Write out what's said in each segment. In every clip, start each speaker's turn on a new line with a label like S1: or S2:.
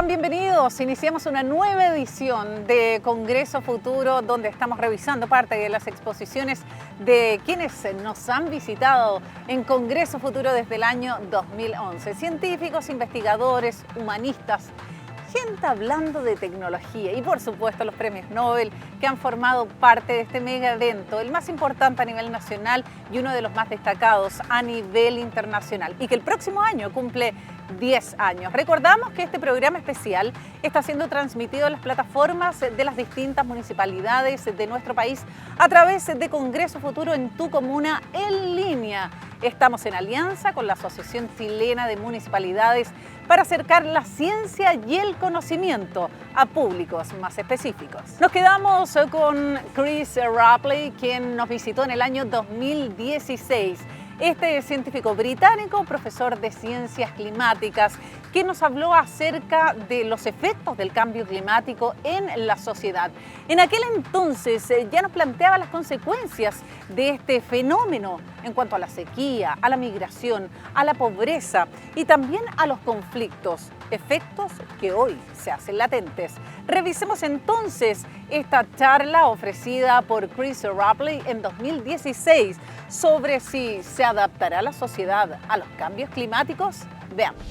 S1: están? Bienvenidos. Iniciamos una nueva edición de Congreso Futuro, donde estamos revisando parte de las exposiciones de quienes nos han visitado en Congreso Futuro desde el año 2011. Científicos, investigadores, humanistas, gente hablando de tecnología y por supuesto los premios Nobel que han formado parte de este mega evento, el más importante a nivel nacional y uno de los más destacados a nivel internacional, y que el próximo año cumple 10 años. Recordamos que este programa especial está siendo transmitido en las plataformas de las distintas municipalidades de nuestro país a través de Congreso Futuro en tu comuna en línea. Estamos en alianza con la Asociación Chilena de Municipalidades para acercar la ciencia y el conocimiento a públicos más específicos. Nos quedamos con Chris Rapley, quien nos visitó en el año 2016. Este científico británico, profesor de ciencias climáticas, que nos habló acerca de los efectos del cambio climático en la sociedad. En aquel entonces ya nos planteaba las consecuencias de este fenómeno en cuanto a la sequía, a la migración, a la pobreza y también a los conflictos, efectos que hoy se hacen latentes. Revisemos entonces esta charla ofrecida por Chris Rapley en 2016 sobre si se adaptará la sociedad a los cambios climáticos. Veamos.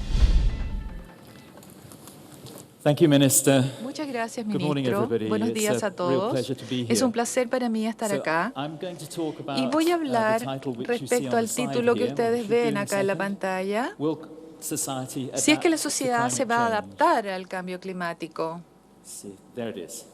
S2: Thank you, Minister.
S3: Muchas gracias,
S2: Good morning,
S3: ministro.
S2: everybody.
S3: Buenos días
S2: It's
S3: a
S2: a real
S3: todos.
S2: pleasure to be here.
S3: Es un placer para mí estar acá.
S2: I'm going to talk about,
S3: Y voy a
S2: the
S3: hablar
S2: title which you see
S3: respecto
S2: on
S3: al
S2: the side
S3: título que
S2: here.
S3: ustedes
S2: Should do
S3: ven
S2: in a
S3: acá en la
S2: second.
S3: pantalla.
S2: Will society
S3: Si es que la
S2: adapt to
S3: sociedad se
S2: climate
S3: va a
S2: change?
S3: adaptar al cambio climático.
S2: See, there it is.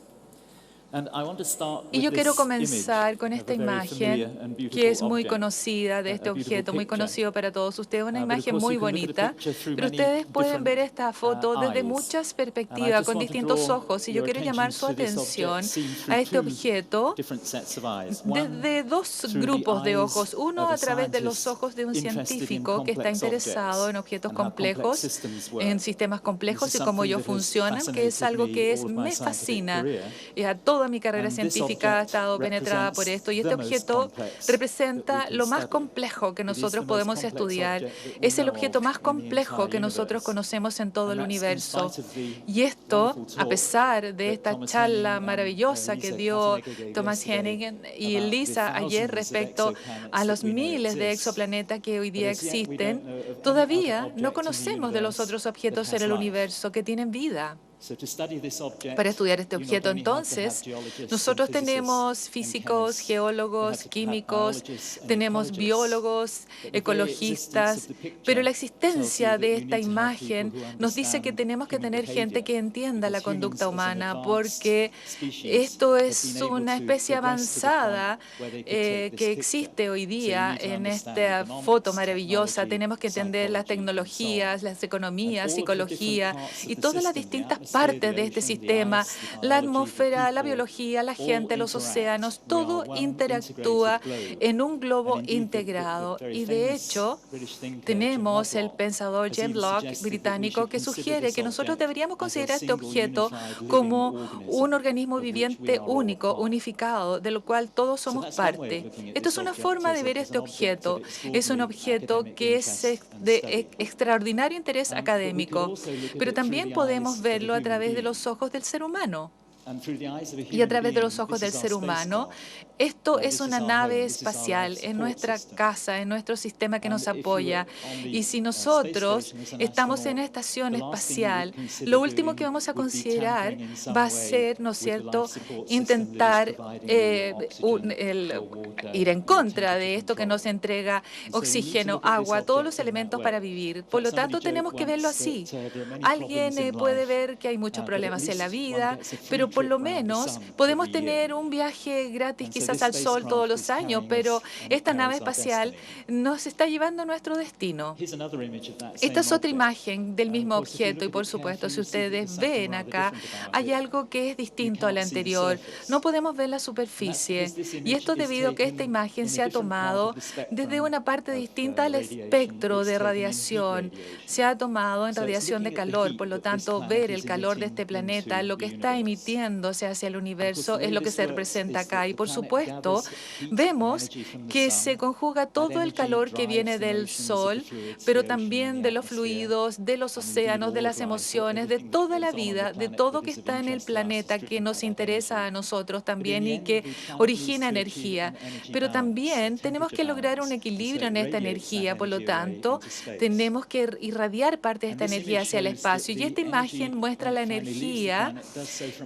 S2: And I want to start
S3: Y
S2: with
S3: yo quiero
S2: this
S3: comenzar
S2: image
S3: con
S2: of
S3: esta
S2: a very familiar
S3: imagen
S2: and beautiful
S3: que es muy
S2: object,
S3: conocida de este
S2: a beautiful
S3: objeto, muy
S2: picture.
S3: conocido para todos ustedes, una
S2: But of
S3: imagen
S2: course
S3: muy
S2: you can look at the
S3: bonita,
S2: picture through
S3: pero
S2: many
S3: ustedes pueden
S2: different,
S3: ver esta foto desde
S2: eyes.
S3: muchas
S2: And I
S3: perspectivas,
S2: just
S3: con
S2: want to
S3: distintos
S2: draw
S3: ojos, y yo
S2: your
S3: quiero llamar su
S2: attention to this
S3: atención
S2: object seen through
S3: a este
S2: two
S3: objeto
S2: different sets of eyes. One,
S3: desde dos
S2: through the
S3: grupos de
S2: eyes
S3: ojos, uno
S2: of a
S3: a través de los
S2: scientist
S3: ojos de un
S2: interested in
S3: científico que está
S2: complex
S3: interesado
S2: objects
S3: en objetos
S2: and how complex
S3: complejos,
S2: systems work.
S3: en sistemas complejos
S2: This is
S3: y cómo
S2: something
S3: ellos
S2: that has
S3: funcionan, que es
S2: fascinated
S3: algo
S2: me
S3: que
S2: all of my
S3: me
S2: scientific
S3: fascina.
S2: career.
S3: A toda mi carrera
S2: And this
S3: científica ha
S2: object
S3: estado penetrada por
S2: represents
S3: esto, y
S2: the
S3: este
S2: most
S3: objeto
S2: complex that
S3: representa
S2: we can
S3: lo más
S2: study.
S3: complejo que
S2: It is the
S3: nosotros
S2: most
S3: podemos
S2: complex
S3: estudiar.
S2: object that we
S3: Es el
S2: know
S3: objeto
S2: of
S3: más
S2: in the
S3: complejo
S2: entire
S3: que nosotros
S2: universe.
S3: conocemos en todo el
S2: And that's in
S3: universo.
S2: spite of the
S3: Y esto,
S2: wonderful
S3: a
S2: talk
S3: pesar de
S2: that
S3: esta
S2: Thomas
S3: charla
S2: Henning
S3: maravillosa
S2: and
S3: que
S2: Lisa
S3: dio
S2: Kattenegger gave
S3: Thomas
S2: yesterday
S3: Henning y
S2: about the
S3: Lisa ayer
S2: thousands of
S3: respecto
S2: exoplanets
S3: a los
S2: that we know
S3: miles de
S2: exist.
S3: exoplanetas que hoy
S2: But
S3: día
S2: as yet we don't
S3: existen,
S2: know of any other
S3: todavía no
S2: object in the
S3: conocemos de los
S2: universe
S3: otros
S2: that
S3: objetos en
S2: has
S3: el
S2: life.
S3: universo que tienen vida.
S2: So to study this object,
S3: Para estudiar este
S2: you not
S3: objeto,
S2: only have to have
S3: entonces,
S2: geologists
S3: nosotros
S2: and physicists
S3: tenemos
S2: and
S3: físicos,
S2: chemists. You
S3: geólogos,
S2: have to have
S3: químicos,
S2: biologists and
S3: tenemos
S2: ecologists.
S3: biólogos,
S2: But the very existence of
S3: ecologistas,
S2: the picture
S3: pero la
S2: tells you
S3: existencia
S2: that
S3: de
S2: you
S3: esta
S2: need to have people
S3: imagen
S2: who
S3: nos dice que
S2: understand
S3: tenemos que
S2: human
S3: tener gente
S2: behavior,
S3: que entienda la
S2: because humans
S3: conducta
S2: as an
S3: humana,
S2: advanced
S3: porque
S2: species
S3: esto
S2: have
S3: es
S2: been able
S3: una
S2: to
S3: especie
S2: progress to the point
S3: avanzada
S2: where they could take this
S3: que
S2: picture.
S3: existe hoy
S2: So you
S3: día
S2: need to
S3: en
S2: understand
S3: esta
S2: economics,
S3: foto maravillosa.
S2: technology,
S3: Tenemos que entender las
S2: psychology, and so on.
S3: tecnologías, las
S2: And
S3: economías,
S2: all of the different
S3: psicología
S2: parts of
S3: y
S2: the
S3: todas las
S2: system, the
S3: distintas
S2: atmosphere,
S3: partes
S2: the
S3: de este
S2: ocean, the
S3: sistema,
S2: ice, the
S3: la
S2: biology, the
S3: atmósfera, la
S2: people,
S3: biología, la
S2: all
S3: gente, los
S2: interact.
S3: océanos,
S2: We are
S3: todo
S2: one
S3: interactúa
S2: integrated globe.
S3: en un globo
S2: And indeed, the
S3: integrado.
S2: very
S3: Y de
S2: famous
S3: hecho,
S2: British thinker, Jim
S3: tenemos el
S2: Lovelock,
S3: pensador
S2: has
S3: James
S2: even
S3: Locke
S2: suggested that we
S3: británico
S2: should
S3: que
S2: consider
S3: sugiere
S2: this
S3: que nosotros
S2: object
S3: deberíamos
S2: as a
S3: considerar este
S2: single
S3: objeto
S2: unified living
S3: como
S2: organism
S3: un organismo
S2: of which
S3: viviente
S2: we are all a
S3: único,
S2: part.
S3: unificado, de lo cual todos
S2: So
S3: somos
S2: that's one way of
S3: parte.
S2: looking at
S3: Esto
S2: this
S3: es una
S2: object,
S3: forma de ver
S2: as
S3: este
S2: an object of
S3: objeto. Es un
S2: extraordinary
S3: objeto
S2: academic
S3: que es
S2: interest and
S3: de
S2: study.
S3: extraordinario interés
S2: But we could
S3: académico,
S2: also look at
S3: pero
S2: it through
S3: también
S2: the
S3: podemos
S2: eyes of a
S3: verlo a
S2: human
S3: través de
S2: being.
S3: los ojos del ser humano.
S2: And through the eyes of a
S3: Y a
S2: human
S3: través de
S2: being,
S3: los ojos
S2: this
S3: del
S2: is our
S3: ser humano,
S2: spacecraft.
S3: esto es
S2: This
S3: una
S2: is our
S3: nave
S2: home. This is our life
S3: espacial, en
S2: support
S3: nuestra
S2: system.
S3: casa, en nuestro sistema que
S2: And
S3: nos
S2: if you
S3: apoya.
S2: were on the
S3: Y si
S2: space
S3: nosotros
S2: station as an
S3: estamos en
S2: astronaut,
S3: esta estación
S2: the last thing you would
S3: espacial,
S2: consider
S3: lo último que
S2: doing
S3: vamos a
S2: would be
S3: considerar
S2: tampering in some
S3: va a
S2: way
S3: ser, ¿no es
S2: with the
S3: cierto?,
S2: life support system that is
S3: intentar
S2: providing you oxygen, pure water,
S3: ir en
S2: and
S3: contra de
S2: temperature
S3: esto que
S2: control.
S3: nos entrega
S2: And so we need to
S3: oxígeno,
S2: look at this
S3: agua, todos los
S2: object in that
S3: elementos para
S2: way.
S3: vivir.
S2: In
S3: Por
S2: fact,
S3: lo
S2: somebody
S3: tanto, tenemos
S2: joked
S3: que verlo
S2: once
S3: así.
S2: that there are many
S3: Alguien
S2: problems in
S3: puede
S2: life,
S3: ver que hay muchos
S2: but at
S3: problemas en la
S2: least one
S3: vida,
S2: gets a free
S3: pero por
S2: trip
S3: lo
S2: round the
S3: menos
S2: sun
S3: podemos
S2: every year.
S3: tener un viaje gratis
S2: And so
S3: quizás
S2: this
S3: al sol todos
S2: spacecraft
S3: los
S2: is
S3: años,
S2: carrying
S3: pero
S2: us and
S3: esta nave
S2: carries our
S3: espacial
S2: destiny.
S3: nos está llevando a nuestro destino.
S2: Here's another image of that
S3: Esta
S2: same
S3: es otra
S2: object.
S3: imagen del
S2: And of
S3: mismo
S2: course, if you
S3: objeto y
S2: look at
S3: por
S2: it
S3: supuesto,
S2: carefully,
S3: si
S2: you'll see that
S3: ustedes
S2: there's something
S3: ven
S2: rather
S3: acá,
S2: different about
S3: hay
S2: it.
S3: algo que es
S2: You
S3: distinto al
S2: can't see the
S3: anterior.
S2: surface.
S3: No podemos ver la
S2: And that's
S3: superficie.
S2: because this
S3: Y
S2: image
S3: esto
S2: is
S3: debido a que esta
S2: taken
S3: imagen
S2: in
S3: se
S2: a
S3: ha
S2: different part
S3: tomado
S2: of the
S3: desde
S2: spectrum
S3: una parte
S2: of
S3: distinta al
S2: radiation.
S3: espectro
S2: It's
S3: de
S2: taken in heat
S3: radiación.
S2: radiation.
S3: Se ha tomado en
S2: So it's
S3: radiación de
S2: looking at the
S3: calor.
S2: heat
S3: Por lo
S2: that this
S3: tanto,
S2: planet
S3: ver el
S2: is
S3: calor de este
S2: emitting
S3: planeta,
S2: into
S3: lo que
S2: the
S3: está
S2: universe.
S3: emitiéndose hacia el
S2: And of course,
S3: universo,
S2: the
S3: es
S2: way
S3: lo que
S2: this
S3: se
S2: works
S3: representa
S2: is
S3: acá.
S2: that
S3: Y
S2: the
S3: por
S2: planet
S3: supuesto, vemos que se conjuga todo el calor que viene del sol, pero también de los fluidos, de los océanos, de las emociones, de toda la vida, de todo que está en el planeta que nos interesa a nosotros también y que origina energía. Pero también tenemos que lograr un equilibrio en esta energía, por lo tanto, tenemos que irradiar parte de esta energía hacia el espacio. Y esta imagen muestra la energía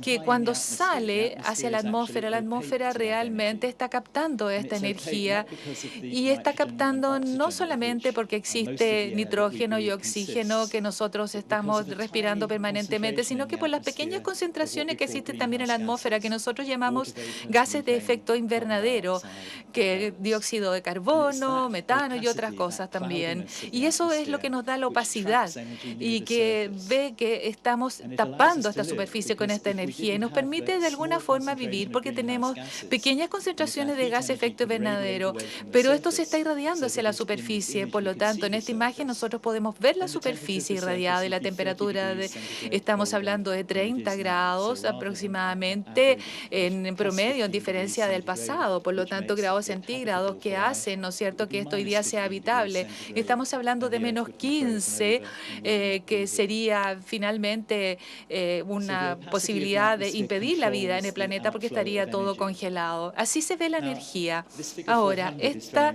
S3: que cuando sale hacia la atmósfera realmente está captando esta energía y está captando no solamente porque existe nitrógeno y oxígeno que nosotros estamos respirando permanentemente, sino que por las pequeñas concentraciones que existen también en la atmósfera, que nosotros llamamos gases de efecto invernadero, que dióxido de carbono, metano y otras cosas también. Y eso es lo que nos da la opacidad y que ve que estamos tapando esta superficie con esta energía y nos permite de alguna forma vivir porque tenemos pequeñas concentraciones de gas de efecto invernadero, pero esto se está irradiando hacia la superficie. Por lo tanto, en esta imagen nosotros podemos ver la superficie irradiada y la temperatura estamos hablando de 30 grados aproximadamente en promedio, en diferencia del pasado. Por lo tanto, grados centígrados que hacen, ¿no es cierto?, que esto hoy día sea habitable. Estamos hablando de menos 15, que sería finalmente una posibilidad de impedir la vida en el planeta porque estaría todo congelado. Así se ve la energía. Ahora, esta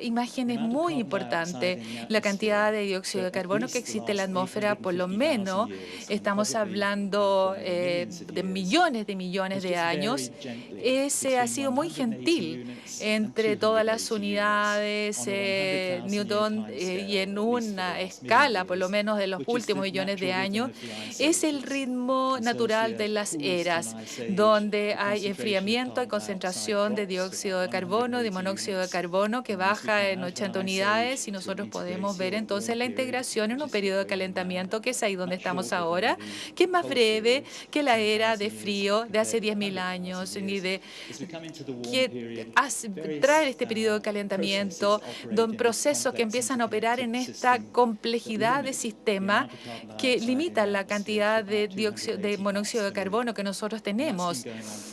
S3: imagen es muy importante. La cantidad de dióxido de carbono que existe en la atmósfera, por lo menos, estamos hablando de millones de años. Ese ha sido muy gentil entre todas las unidades Newton y en una escala, por lo menos de los últimos millones de años, es el ritmo natural de las eras, donde hay enfriamiento y concentración de dióxido de carbono, de monóxido de carbono, que baja en 80 unidades y nosotros podemos ver entonces la integración en un periodo de calentamiento que es ahí donde estamos ahora, que es más breve que la era de frío de hace 10.000 años, ni de que trae este periodo de calentamiento, procesos que empiezan a operar en esta complejidad de sistema que limitan la cantidad de monóxido de carbono que nosotros tenemos.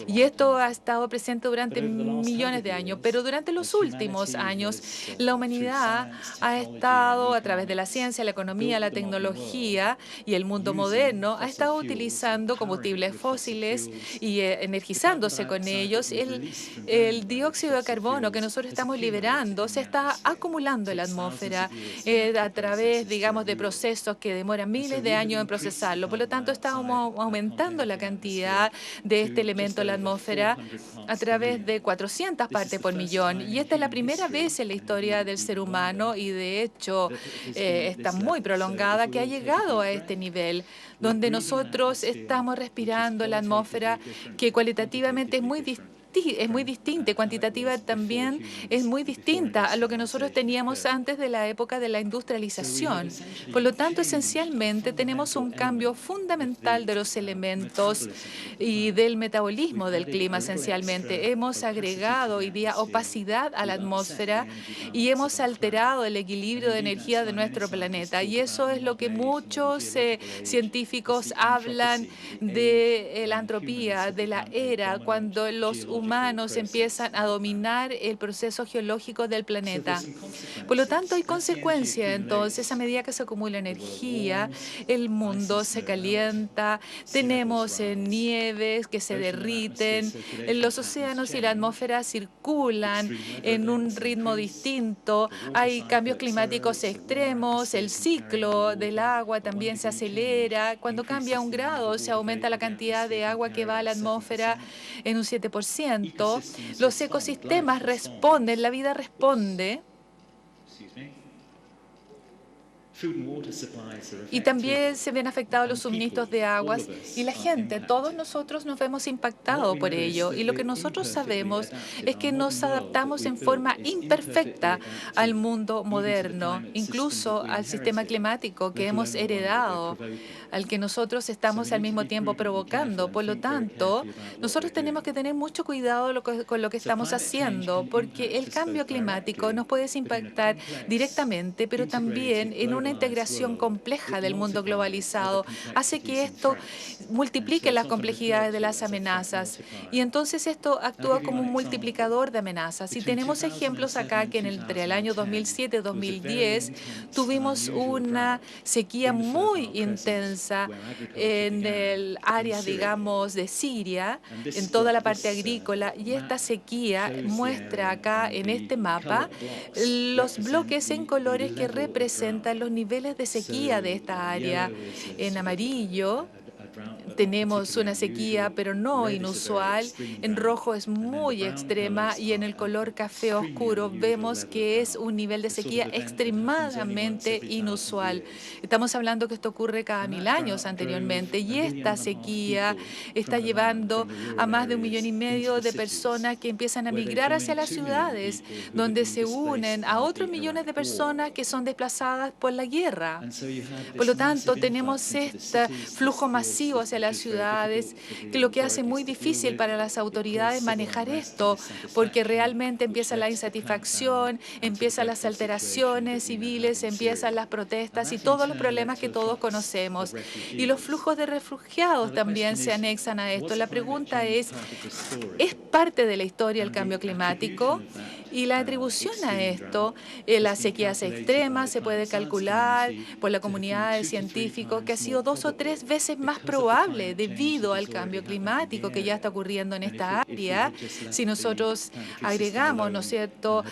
S3: Y esto ha estado presente durante millones de años, pero durante los últimos años la humanidad ha estado, a través de la ciencia, la economía, la tecnología y el mundo moderno, ha estado utilizando combustibles fósiles y energizándose con ellos. El dióxido de carbono que nosotros estamos liberando se está acumulando en la atmósfera a través, digamos, de procesos que demoran miles de años en procesarlo. Por lo tanto, estamos aumentando la cantidad de este elemento en la atmósfera a través de 400 partes por millón. Y esta es la primera vez en la historia del ser humano y, de hecho, está muy prolongada, que ha llegado a este nivel, donde nosotros estamos respirando la atmósfera que cualitativamente es muy distinta, y cuantitativa también es muy distinta a lo que nosotros teníamos antes de la época de la industrialización. Por lo tanto, esencialmente tenemos un cambio fundamental de los elementos y del metabolismo del clima, esencialmente. Hemos agregado hoy día opacidad a la atmósfera y hemos alterado el equilibrio de energía de nuestro planeta. Y eso es lo que muchos científicos hablan de la entropía, de la era, cuando los humanos empiezan a dominar el proceso geológico del planeta. Por lo tanto, hay consecuencias. Entonces, a medida que se acumula energía, el mundo se calienta, tenemos nieves que se derriten, los océanos y la atmósfera circulan en un ritmo distinto, hay cambios climáticos extremos, el ciclo del agua también se acelera. Cuando cambia 1 grado, se aumenta la cantidad de agua que va a la atmósfera en un 7%. Los ecosistemas responden, la vida responde. Y también se ven afectados los suministros de aguas y la gente, todos nosotros nos vemos impactados por ello. Y lo que nosotros sabemos es que nos adaptamos en forma imperfecta al mundo moderno, incluso al sistema climático que hemos heredado, al que nosotros estamos al mismo tiempo provocando. Por lo tanto, nosotros tenemos que tener mucho cuidado con lo que estamos haciendo, porque el cambio climático nos puede impactar directamente, pero también en una integración compleja del mundo globalizado hace que esto multiplique las complejidades de las amenazas. Y entonces esto actúa como un multiplicador de amenazas. Y tenemos ejemplos acá que entre el año 2007 y 2010 tuvimos una sequía muy intensa en el área, digamos, de Siria, en toda la parte agrícola. Y esta sequía muestra acá en este mapa los bloques en colores que representan los niveles de sequía de esta área. En amarillo tenemos una sequía, pero no inusual. En rojo es muy extrema y en el color café oscuro vemos que es un nivel de sequía extremadamente inusual. Estamos hablando que esto ocurre cada 1000 años anteriormente y esta sequía está llevando a más de 1,5 millones de personas que empiezan a migrar hacia las ciudades, donde se unen a otros millones de personas que son desplazadas por la guerra. Por lo tanto, tenemos este flujo masivo hacia las ciudades, que lo que hace muy difícil para las autoridades manejar esto, porque realmente empieza la insatisfacción, empiezan las alteraciones civiles, empiezan las protestas y todos los problemas que todos conocemos. Y los flujos de refugiados también se anexan a esto. La pregunta ¿es parte de la historia el cambio climático? Y la atribución a esto, las sequías extremas, se puede calcular por la comunidad de científicos que ha sido 2 o 3 veces más probable debido al cambio climático que ya está ocurriendo en esta área. Si nosotros agregamos, ¿no es cierto?,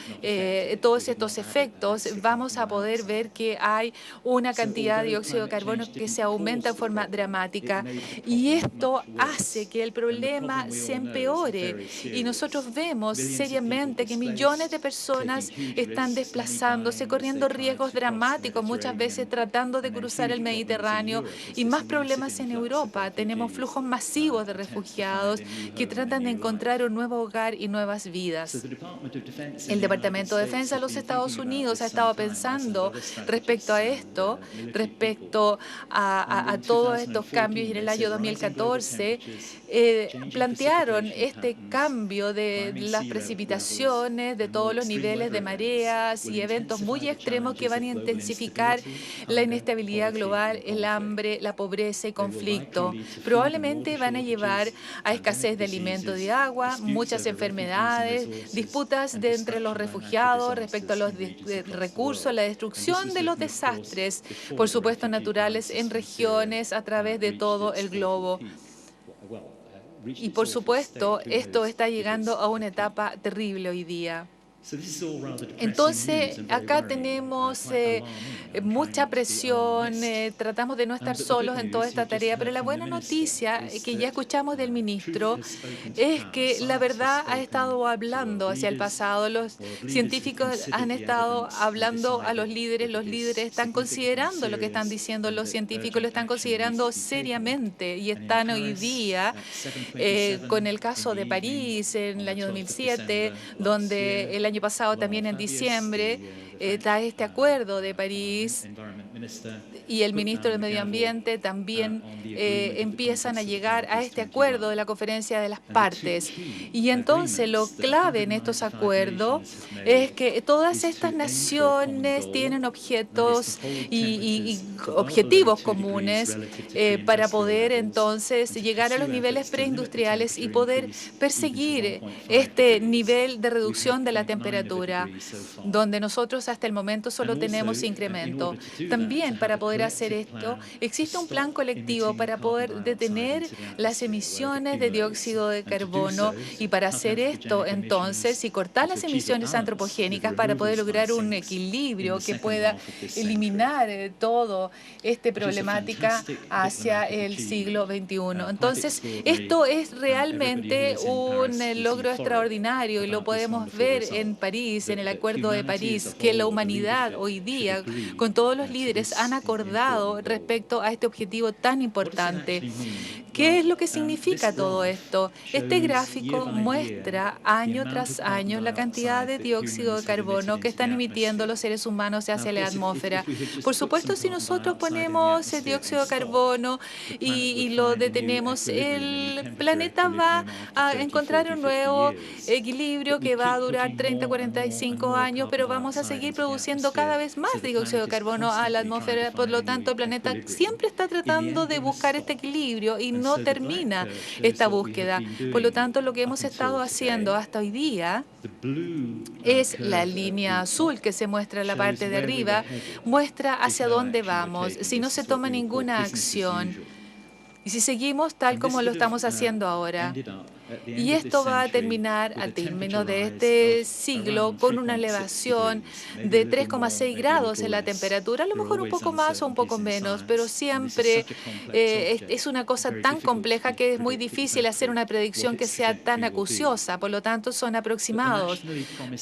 S3: todos estos efectos, vamos a poder ver que hay una cantidad de dióxido de carbono que se aumenta en forma dramática. Y esto hace que el problema se empeore. Y nosotros vemos seriamente que millones de personas están desplazándose, corriendo riesgos dramáticos, muchas veces tratando de cruzar el Mediterráneo y más problemas en Europa. Tenemos flujos masivos de refugiados que tratan de encontrar un nuevo hogar y nuevas vidas. El Departamento de Defensa de los Estados Unidos ha estado pensando respecto a esto, respecto a todos estos cambios, y en el año 2014 plantearon este cambio de las precipitaciones, de todos los niveles de mareas y eventos muy extremos que van a intensificar la inestabilidad global, el hambre, la pobreza y conflicto. Probablemente van a llevar a escasez de alimentos y de agua, muchas enfermedades, disputas entre los refugiados respecto a los recursos, la destrucción de los desastres, por supuesto, naturales en regiones a través de todo el globo. Y por supuesto, esto está llegando a una etapa terrible hoy día. Entonces, acá tenemos mucha presión, tratamos de no estar solos en toda esta tarea, pero la buena noticia que ya escuchamos del ministro es que la verdad ha estado hablando hacia el pasado. Los científicos han estado hablando a los líderes están considerando lo que están diciendo los científicos, lo están considerando seriamente y están hoy día con el caso de París en el año 2007, donde el año pasado también en diciembre está este acuerdo de París y el ministro de Medio Ambiente también empiezan a llegar a este acuerdo de la conferencia de las partes. Y entonces lo clave en estos acuerdos es que todas estas naciones tienen objetos y objetivos comunes para poder entonces llegar a los niveles preindustriales y poder perseguir este nivel de reducción de la temperatura, donde nosotros hasta el momento solo tenemos incremento. También para poder hacer esto, existe un plan colectivo para poder detener las emisiones de dióxido de carbono y para hacer esto, entonces, y cortar las emisiones antropogénicas para poder lograr un equilibrio que pueda eliminar toda esta problemática hacia el siglo XXI. Entonces, esto es realmente un logro extraordinario y lo podemos ver en París, en el Acuerdo de París, que la humanidad hoy día, con todos los líderes, han acordado respecto a este objetivo tan importante. ¿Qué es lo que significa todo esto? Este gráfico muestra año tras año la cantidad de dióxido de carbono que están emitiendo los seres humanos hacia la atmósfera. Por supuesto, si nosotros ponemos el dióxido de carbono y lo detenemos, el planeta va a encontrar un nuevo equilibrio que va a durar 30, 45 años, pero vamos a seguir produciendo cada vez más dióxido de carbono a la atmósfera. Por lo tanto, el planeta siempre está tratando de buscar este equilibrio y no termina esta búsqueda. Por lo tanto, lo que hemos estado haciendo hasta hoy día es la línea azul que se muestra en la parte de arriba, muestra hacia dónde vamos si no se toma ninguna acción y si seguimos tal como lo estamos haciendo ahora. Y esto va a terminar al término de este siglo con una elevación de 3,6 grados en la temperatura, a lo mejor un poco más o un poco menos, pero siempre es una cosa tan compleja que es muy difícil hacer una predicción que sea tan acuciosa, por lo tanto son aproximados.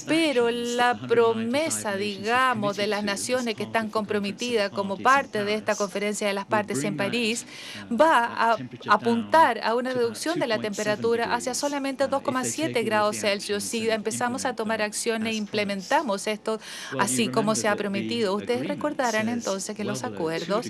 S3: Pero la promesa, digamos, de las naciones que están comprometidas como parte de esta conferencia de las partes en París, va a apuntar a una reducción de la temperatura hacia solamente 2,7 grados Celsius si empezamos a tomar acción e implementamos esto así como se ha prometido. Ustedes recordarán entonces que los acuerdos,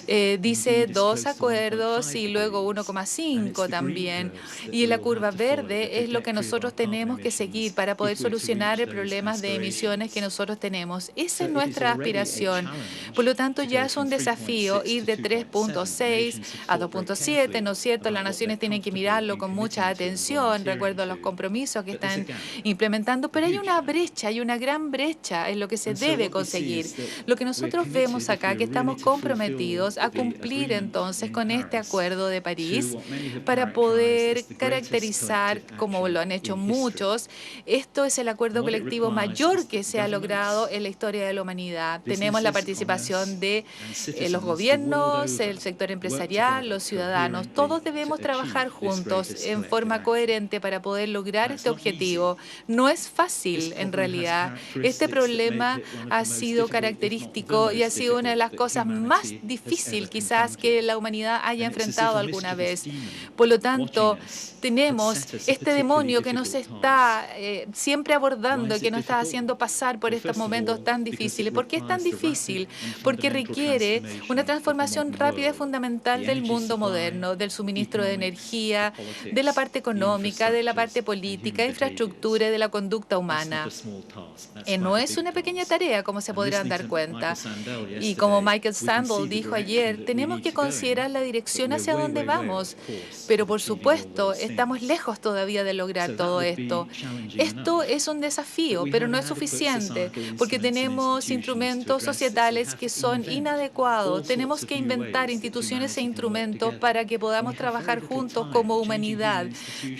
S3: dice 2 acuerdos y luego 1,5 también. Y la curva verde es lo que nosotros tenemos que seguir para poder solucionar el problema de emisiones que nosotros tenemos. Esa es nuestra aspiración. Por lo tanto, ya es un desafío ir de 3,6 a 2,7, ¿no es cierto? Las naciones tienen que mirarlo con mucha atención, recuerdo los compromisos que están implementando, pero hay una brecha, hay una gran brecha en lo que se debe conseguir. Lo que nosotros vemos acá, que estamos comprometidos a cumplir entonces con este Acuerdo de París para poder caracterizar, como lo han hecho muchos, esto es el acuerdo colectivo mayor que se ha logrado en la historia de la humanidad. Tenemos la participación de los gobiernos, el sector empresarial, los ciudadanos. Todos debemos trabajar juntos en forma coherente para poder lograr este objetivo. No es fácil, en realidad. Este problema ha sido característico y ha sido una de las cosas más difíciles quizás que la humanidad haya enfrentado alguna vez. Por lo tanto, tenemos este demonio que nos está siempre abordando y que nos está haciendo pasar por estos momentos tan difíciles. ¿Por qué es tan difícil? Porque requiere una transformación rápida y fundamental del mundo moderno, del suministro de energía, de la parte económica, de la parte política, infraestructura y de la conducta humana. No es una pequeña tarea, como se podrán dar cuenta. Y como Michael Sandel dijo ayer, tenemos que considerar la dirección hacia donde vamos. Pero por supuesto, estamos lejos todavía de lograr todo esto. Esto es un desafío, pero no es suficiente, porque tenemos instrumentos societales que son inadecuados. Tenemos que inventar instituciones e instrumentos para que podamos trabajar juntos como humanidad.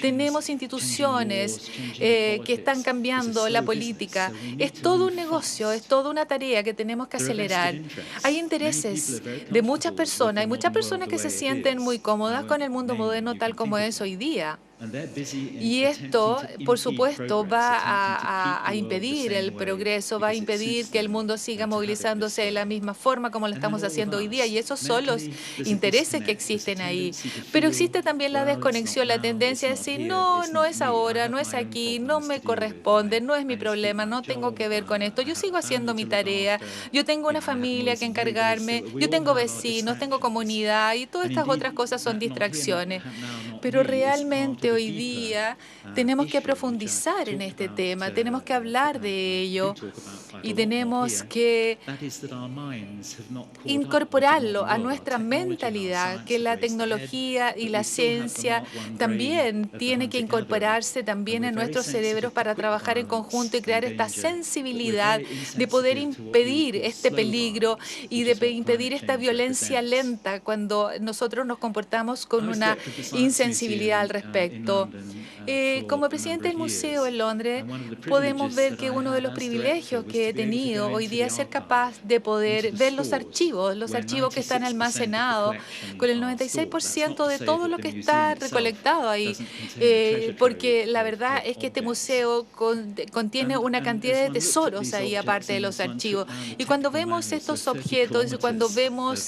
S3: Tenemos instituciones que están cambiando la política. Es todo un negocio, es toda una tarea que tenemos que acelerar. Hay intereses de muchas personas, hay muchas personas que se sienten muy cómodas con el mundo moderno tal como es hoy día. Y esto, por supuesto, va a impedir el progreso, va a impedir que el mundo siga movilizándose de la misma forma como lo estamos haciendo hoy día. Y esos son los intereses que existen ahí. Pero existe también la desconexión, la tendencia a decir, no, no es ahora, no es aquí, no me corresponde, no es mi problema, no tengo que ver con esto. Yo sigo haciendo mi tarea, yo tengo una familia que encargarme, yo tengo vecinos, tengo comunidad y todas estas otras cosas son distracciones. Pero realmente hoy día tenemos que profundizar en este tema, tenemos que hablar de ello y tenemos que incorporarlo a nuestra mentalidad, que la tecnología y la ciencia también tiene que incorporarse también en nuestros cerebros para trabajar en conjunto y crear esta sensibilidad de poder impedir este peligro y de impedir esta violencia lenta cuando nosotros nos comportamos con una insensibilidad sensibilidad al respecto. Como presidente del museo en Londres, podemos ver que uno de los privilegios que he tenido hoy día es ser capaz de poder ver los archivos que están almacenados, con el 96% de todo lo que está recolectado ahí, porque la verdad es que este museo contiene una cantidad de tesoros ahí, aparte de los archivos. Y cuando vemos estos objetos, cuando vemos,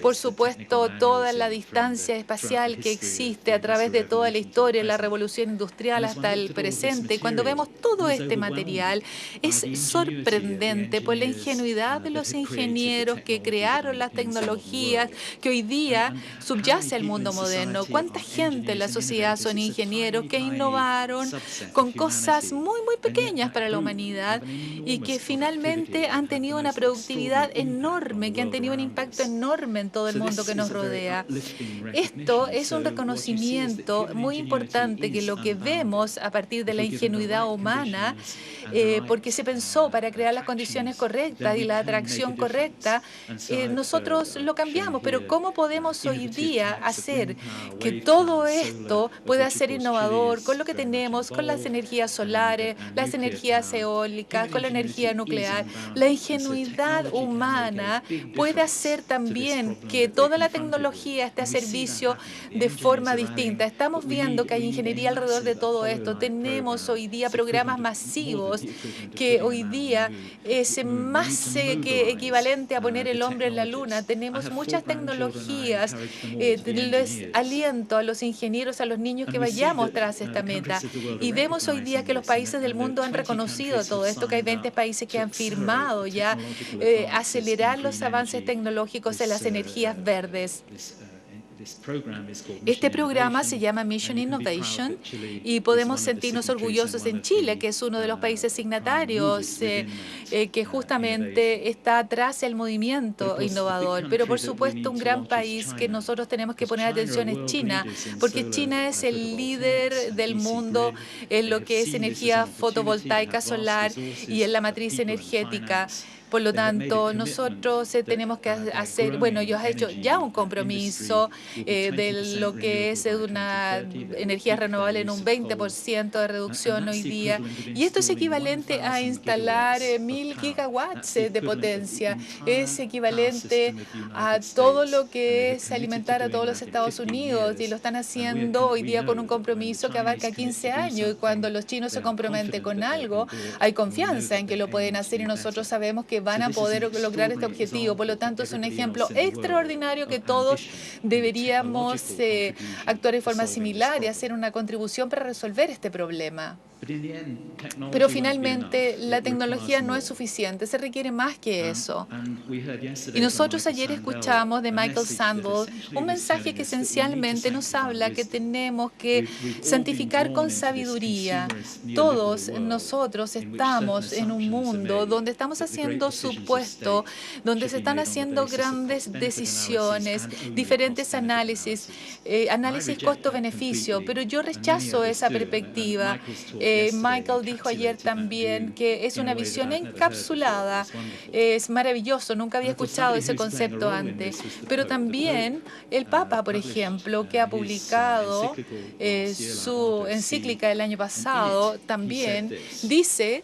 S3: por supuesto, toda la distancia espacial que existe a través de toda la historia, la revolución industrial hasta el presente, cuando vemos todo este material, es sorprendente por la ingenuidad de los ingenieros que crearon las tecnologías que hoy día subyace al mundo moderno. ¿Cuánta gente en la sociedad son ingenieros que innovaron con cosas muy, muy pequeñas para la humanidad y que finalmente han tenido una productividad enorme, que han tenido un impacto enorme en todo el mundo que nos rodea? Esto es un reconocimiento muy importante que lo que vemos a partir de la ingenuidad humana, porque se pensó para crear las condiciones correctas y la atracción correcta, nosotros lo cambiamos. Pero ¿cómo podemos hoy día hacer que todo esto pueda ser innovador con lo que tenemos, con las energías solares, las energías eólicas, con la energía nuclear? La ingenuidad humana puede hacer también que toda la tecnología esté a servicio de forma distinta. Estamos viendo que hay ingeniería alrededor de todo esto. Tenemos hoy día programas masivos que hoy día es más que equivalente a poner el hombre en la luna. Tenemos muchas tecnologías. Les aliento a los ingenieros, a los niños que vayamos tras esta meta. Y vemos hoy día que los países del mundo han reconocido todo esto, que hay 20 países que han firmado ya acelerar los avances tecnológicos en las energías verdes. Este programa se llama Mission Innovation y podemos sentirnos orgullosos en Chile, que es uno de los países signatarios que justamente está atrás del movimiento innovador. Pero por supuesto, un gran país que nosotros tenemos que poner atención es China, porque China es el líder del mundo en lo que es energía fotovoltaica solar y en la matriz energética. Por lo tanto, nosotros tenemos que hacer, bueno, ellos han hecho ya un compromiso de lo que es una energía renovable en un 20% de reducción hoy día. Y esto es equivalente a instalar 1.000 gigawatts de potencia. Es equivalente a todo lo que es alimentar a todos los Estados Unidos. Y lo están haciendo hoy día con un compromiso que abarca 15 años. Y cuando los chinos se comprometen con algo, hay confianza en que lo pueden hacer y nosotros sabemos que van a poder lograr este objetivo. Por lo tanto, es un ejemplo extraordinario que todos deberíamos actuar de forma similar y hacer una contribución para resolver este problema. Pero finalmente, la tecnología no es suficiente, se requiere más que eso. Y nosotros ayer escuchamos de Michael Sandel un mensaje que esencialmente nos habla que tenemos que santificar con sabiduría. Todos nosotros estamos en un mundo donde estamos haciendo supuesto, donde se están haciendo grandes decisiones, diferentes análisis, análisis costo-beneficio, pero yo rechazo esa perspectiva. Michael dijo ayer también que es una visión encapsulada. Es maravilloso, nunca había escuchado ese concepto antes. Pero también el Papa, por ejemplo, que ha publicado su encíclica el año pasado, también dice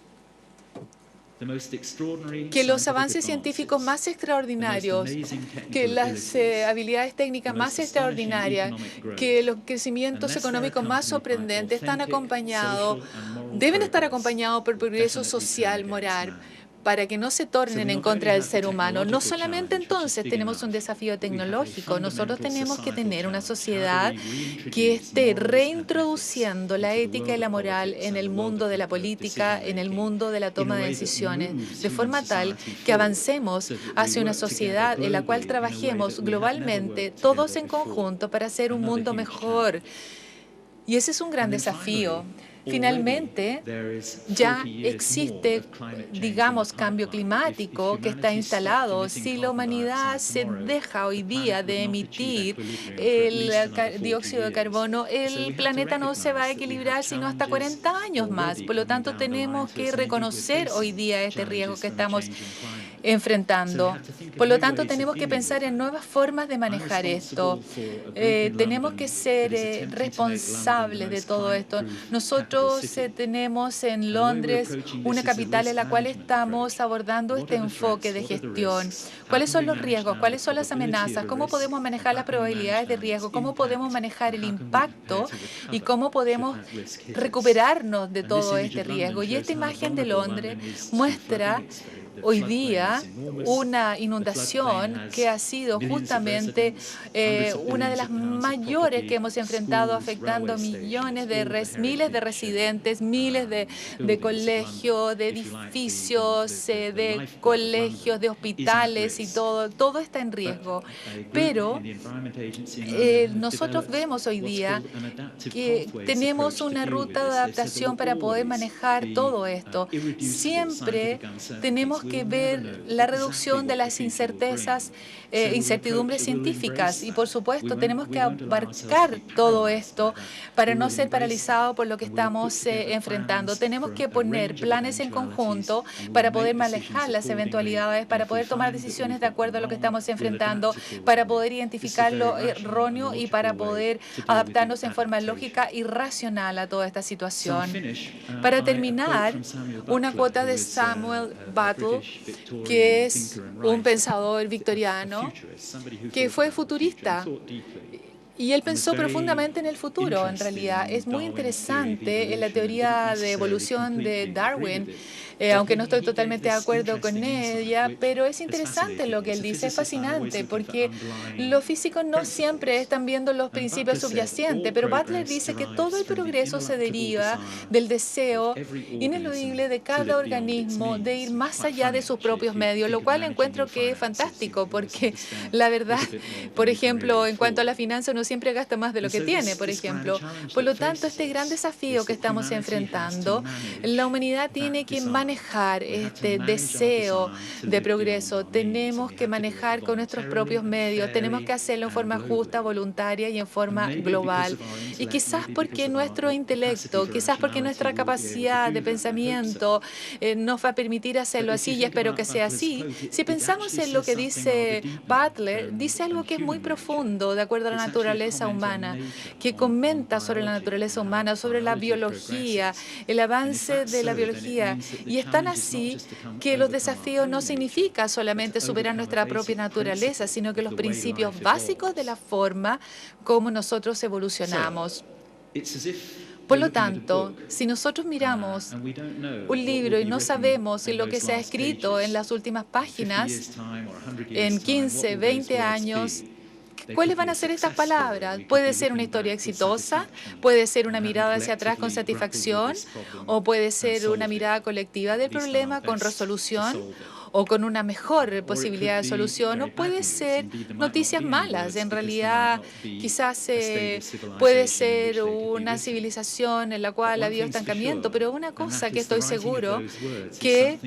S3: que los avances científicos más extraordinarios, que las habilidades técnicas más extraordinarias, que los crecimientos económicos más sorprendentes deben estar acompañados por progreso social, moral, para que no se tornen en contra del ser humano. No solamente entonces tenemos un desafío tecnológico, nosotros tenemos que tener una sociedad que esté reintroduciendo la ética y la moral en el mundo de la política, en el mundo de la toma de decisiones, de forma tal que avancemos hacia una sociedad en la cual trabajemos globalmente, todos en conjunto, para hacer un mundo mejor. Y ese es un gran desafío. Finalmente, ya existe, digamos, cambio climático que está instalado. Si la humanidad se deja hoy día de emitir el dióxido de carbono, el planeta no se va a equilibrar sino hasta 40 años más. Por lo tanto, tenemos que reconocer hoy día este riesgo que estamos enfrentando. Por lo tanto, tenemos que pensar en nuevas formas de manejar esto. Tenemos que ser responsables de todo esto. Nosotros tenemos en Londres una capital en la cual estamos abordando este enfoque de gestión. ¿Cuáles son los riesgos? ¿Cuáles son las amenazas? ¿Cómo podemos manejar las probabilidades de riesgo? ¿Cómo podemos manejar el impacto? ¿Y cómo podemos recuperarnos de todo este riesgo? Y esta imagen de Londres muestra hoy día una inundación que ha sido justamente una de las mayores que hemos enfrentado, afectando a miles de residentes, miles de colegios, de edificios, de colegios, de hospitales y todo está en riesgo. Pero nosotros vemos hoy día que tenemos una ruta de adaptación para poder manejar todo esto. Siempre tenemos que ver la reducción de las incertidumbres científicas y, por supuesto, tenemos que abarcar todo esto para no ser paralizados por lo que estamos enfrentando. Tenemos que poner planes en conjunto para poder manejar las eventualidades, para poder tomar decisiones de acuerdo a lo que estamos enfrentando, para poder identificar lo erróneo y para poder adaptarnos en forma lógica y racional a toda esta situación. Para terminar, una cuota de Samuel Butler, que es un pensador victoriano que fue futurista. Y él pensó profundamente en el futuro, en realidad. Es muy interesante en la teoría de evolución de Darwin, aunque no estoy totalmente de acuerdo con ella, pero es interesante lo que él dice, es fascinante, porque los físicos no siempre están viendo los principios subyacentes, pero Butler dice que todo el progreso se deriva del deseo ineludible de cada organismo de ir más allá de sus propios medios, lo cual encuentro que es fantástico, porque la verdad, por ejemplo, en cuanto a la finanza, uno siempre gasta más de lo que tiene, por ejemplo. Por lo tanto, este gran desafío que estamos enfrentando, la humanidad tiene que manejar este deseo de progreso. Tenemos que manejar con nuestros propios medios, tenemos que hacerlo en forma justa, voluntaria y en forma global. Y quizás porque nuestro intelecto, quizás porque nuestra capacidad de pensamiento nos va a permitir hacerlo así, y espero que sea así. Si pensamos en lo que dice Butler, dice algo que es muy profundo, de acuerdo a la naturaleza humana, que comenta sobre la naturaleza humana, sobre la biología, el avance de la biología. Y es tan así que los desafíos no significan solamente superar nuestra propia naturaleza, sino que los principios básicos de la forma como nosotros evolucionamos. Por lo tanto, si nosotros miramos un libro y no sabemos si lo que se ha escrito en las últimas páginas, en 15, 20 años, ¿cuáles van a ser estas palabras? Puede ser una historia exitosa, puede ser una mirada hacia atrás con satisfacción, o puede ser una mirada colectiva del problema con resolución, o con una mejor posibilidad de solución, o puede ser noticias malas. En realidad, quizás puede ser una civilización en la cual ha habido estancamiento, pero una cosa que estoy seguro, que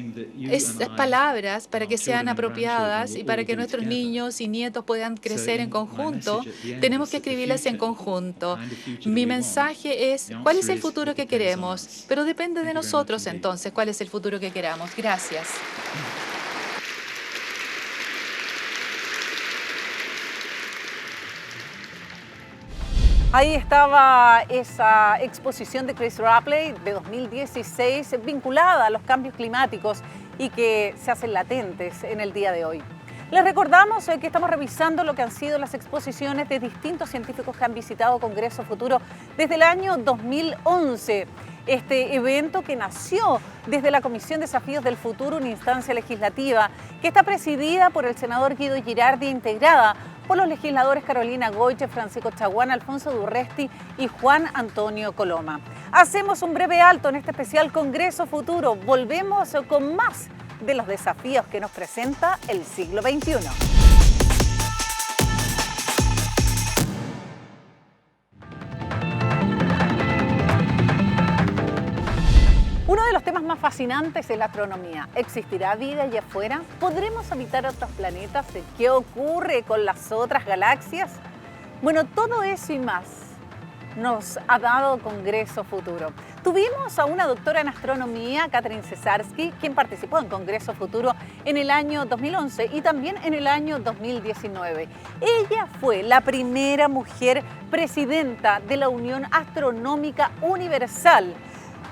S3: estas palabras, para que sean apropiadas y para que nuestros niños y nietos puedan crecer en conjunto, tenemos que escribirlas en conjunto. Mi mensaje es, ¿cuál es el futuro que queremos? Pero depende de nosotros entonces, ¿cuál es el futuro que queramos? Gracias.
S1: Ahí estaba esa exposición de Chris Rapley de 2016 vinculada a los cambios climáticos y que se hacen latentes en el día de hoy. Les recordamos que estamos revisando lo que han sido las exposiciones de distintos científicos que han visitado Congreso Futuro desde el año 2011. Este evento que nació desde la Comisión Desafíos del Futuro, una instancia legislativa que está presidida por el senador Guido Girardi, integrada por los legisladores Carolina Goiche, Francisco Chaguán, Alfonso Durresti y Juan Antonio Coloma. Hacemos un breve alto en este especial Congreso Futuro. Volvemos con más de los desafíos que nos presenta el siglo XXI. Uno de los temas más fascinantes es la astronomía. ¿Existirá vida allá afuera? ¿Podremos habitar otros planetas? ¿Qué ocurre con las otras galaxias? Bueno, todo eso y más nos ha dado Congreso Futuro. Tuvimos a una doctora en astronomía, Katherine Cesarsky, quien participó en Congreso Futuro en el año 2011 y también en el año 2019. Ella fue la primera mujer presidenta de la Unión Astronómica Universal,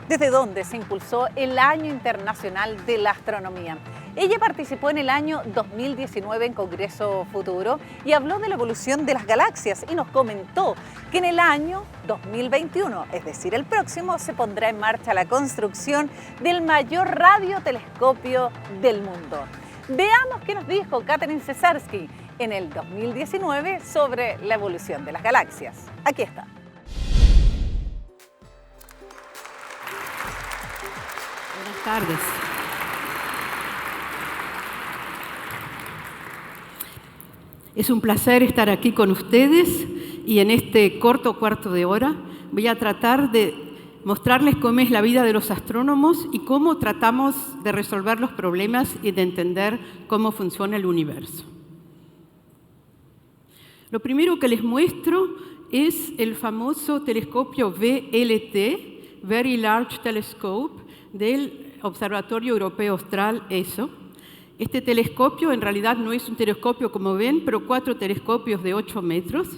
S1: desde donde se impulsó el Año Internacional de la Astronomía. Ella participó en el año 2019 en Congreso Futuro y habló de la evolución de las galaxias y nos comentó que en el año 2021, es decir, el próximo, se pondrá en marcha la construcción del mayor radiotelescopio del mundo. Veamos qué nos dijo Katherine Cesarsky en el 2019 sobre la evolución de las galaxias. Aquí está.
S4: Buenas tardes. Es un placer estar aquí con ustedes y en este corto cuarto de hora voy a tratar de mostrarles cómo es la vida de los astrónomos y cómo tratamos de resolver los problemas y de entender cómo funciona el universo. Lo primero que les muestro es el famoso telescopio VLT, Very Large Telescope, del Observatorio Europeo Austral, ESO. Este telescopio en realidad no es un telescopio como ven, pero 4 telescopios de 8 metros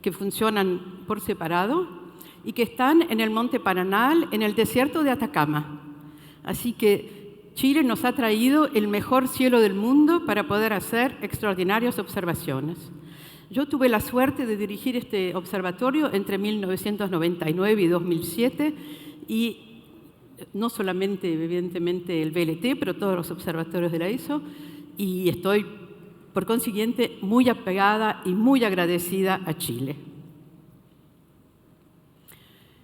S4: que funcionan por separado y que están en el Monte Paranal, en el desierto de Atacama. Así que Chile nos ha traído el mejor cielo del mundo para poder hacer extraordinarias observaciones. Yo tuve la suerte de dirigir este observatorio entre 1999 y 2007 y no solamente, evidentemente, el VLT, pero todos los observatorios de la ESO, y estoy, por consiguiente, muy apegada y muy agradecida a Chile.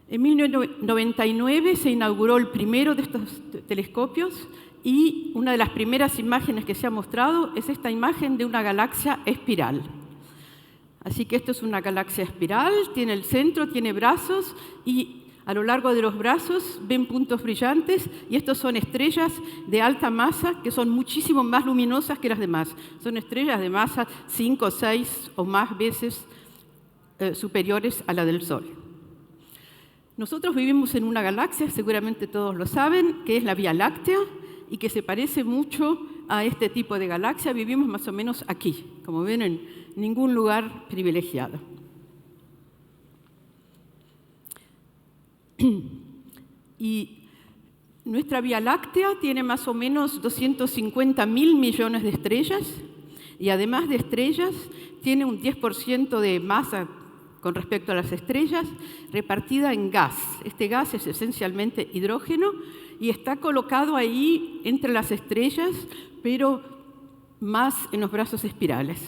S4: En 1999 se inauguró el primero de estos telescopios y una de las primeras imágenes que se ha mostrado es esta imagen de una galaxia espiral. Así que esto es una galaxia espiral, tiene el centro, tiene brazos y a lo largo de los brazos ven puntos brillantes y estos son estrellas de alta masa que son muchísimo más luminosas que las demás. Son estrellas de masa 5, 6 o más veces superiores a la del Sol. Nosotros vivimos en una galaxia, seguramente todos lo saben, que es la Vía Láctea y que se parece mucho a este tipo de galaxia. Vivimos más o menos aquí, como ven, en ningún lugar privilegiado. Y nuestra Vía Láctea tiene más o menos 250.000 millones de estrellas y además de estrellas tiene un 10% de masa con respecto a las estrellas repartida en gas. Este gas es esencialmente hidrógeno y está colocado ahí entre las estrellas, pero más en los brazos espirales.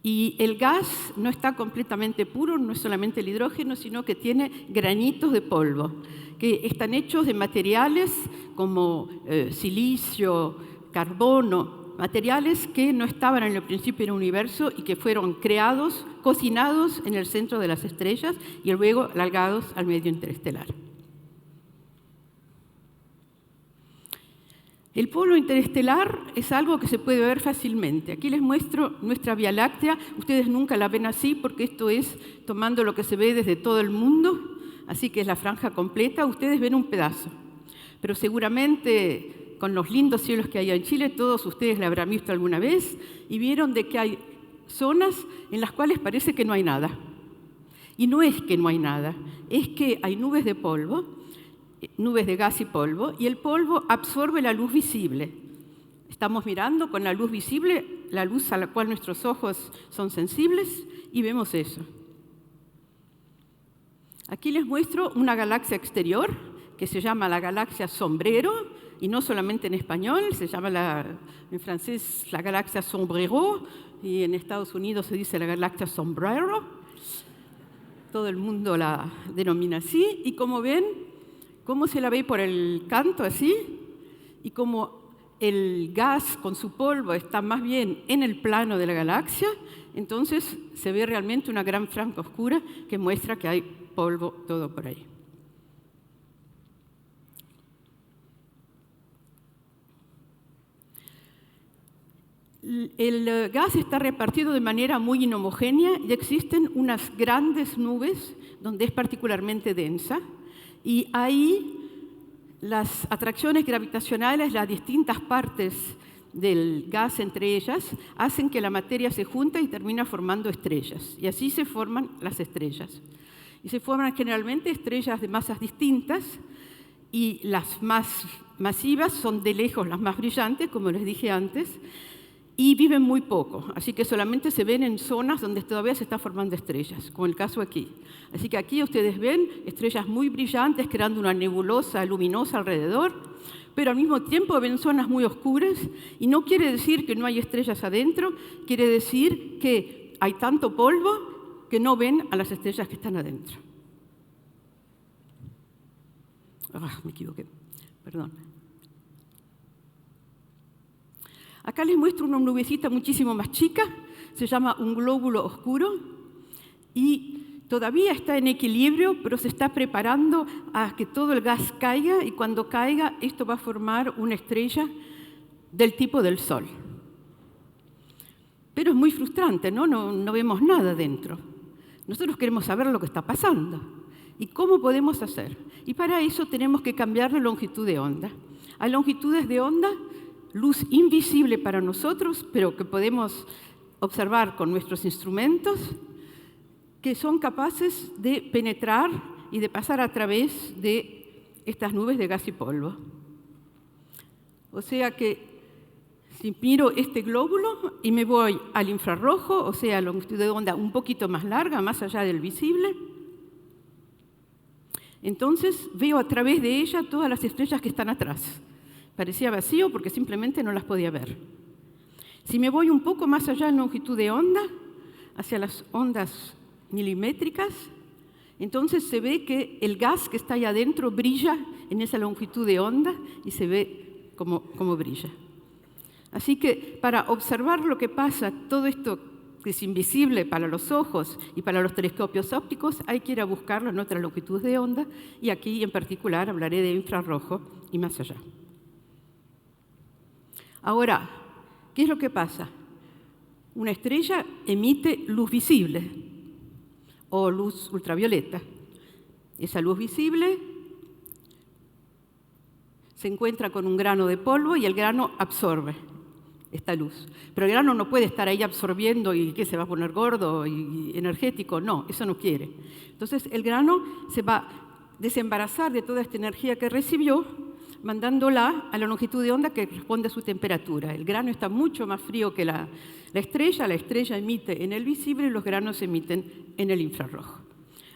S4: Y el gas no está completamente puro, no es solamente el hidrógeno, sino que tiene granitos de polvo, que están hechos de materiales como silicio, carbono, materiales que no estaban en el principio del universo y que fueron creados, cocinados en el centro de las estrellas y luego largados al medio interestelar. El polvo interestelar es algo que se puede ver fácilmente. Aquí les muestro nuestra Vía Láctea. Ustedes nunca la ven así porque esto es tomando lo que se ve desde todo el mundo, así que es la franja completa. Ustedes ven un pedazo. Pero seguramente con los lindos cielos que hay en Chile, todos ustedes la habrán visto alguna vez y vieron de que hay zonas en las cuales parece que no hay nada. Y no es que no hay nada, es que hay nubes de polvo, nubes de gas y polvo, y el polvo absorbe la luz visible. Estamos mirando con la luz visible, la luz a la cual nuestros ojos son sensibles, y vemos eso. Aquí les muestro una galaxia exterior que se llama la galaxia Sombrero, y no solamente en español, se llama en francés la galaxia Sombrero, y en Estados Unidos se dice la galaxia Sombrero. Todo el mundo la denomina así, y como ven, cómo se la ve por el canto así, y como el gas con su polvo está más bien en el plano de la galaxia, entonces se ve realmente una gran franja oscura que muestra que hay polvo todo por ahí. El gas está repartido de manera muy inhomogénea y existen unas grandes nubes donde es particularmente densa, y ahí las atracciones gravitacionales, las distintas partes del gas entre ellas, hacen que la materia se junte y termina formando estrellas. Y así se forman las estrellas. Y se forman generalmente estrellas de masas distintas, y las más masivas son de lejos las más brillantes, como les dije antes, y viven muy poco, así que solamente se ven en zonas donde todavía se están formando estrellas, como el caso aquí. Así que aquí ustedes ven estrellas muy brillantes creando una nebulosa luminosa alrededor, pero al mismo tiempo ven zonas muy oscuras, y no quiere decir que no hay estrellas adentro, quiere decir que hay tanto polvo que no ven a las estrellas que están adentro. Me equivoqué, perdón. Acá les muestro una nubecita muchísimo más chica, se llama un glóbulo oscuro, y todavía está en equilibrio, pero se está preparando a que todo el gas caiga, y cuando caiga esto va a formar una estrella del tipo del Sol. Pero es muy frustrante, ¿no? No vemos nada dentro. Nosotros queremos saber lo que está pasando. ¿Y cómo podemos hacer? Y para eso tenemos que cambiar la longitud de onda. Hay longitudes de onda, luz invisible para nosotros, pero que podemos observar con nuestros instrumentos, que son capaces de penetrar y de pasar a través de estas nubes de gas y polvo. O sea que si miro este glóbulo y me voy al infrarrojo, o sea, longitud de onda un poquito más larga, más allá del visible, entonces veo a través de ella todas las estrellas que están atrás. Parecía vacío porque simplemente no las podía ver. Si me voy un poco más allá en longitud de onda, hacia las ondas milimétricas, entonces se ve que el gas que está ahí adentro brilla en esa longitud de onda y se ve como brilla. Así que para observar lo que pasa, todo esto que es invisible para los ojos y para los telescopios ópticos, hay que ir a buscarlo en otras longitudes de onda, y aquí en particular hablaré de infrarrojo y más allá. Ahora, ¿qué es lo que pasa? Una estrella emite luz visible o luz ultravioleta. Esa luz visible se encuentra con un grano de polvo y el grano absorbe esta luz. Pero el grano no puede estar ahí absorbiendo y que se va a poner gordo y energético. No, eso no quiere. Entonces el grano se va a desembarazar de toda esta energía que recibió, mandándola a la longitud de onda que responde a su temperatura. El grano está mucho más frío que la estrella emite en el visible y los granos emiten en el infrarrojo.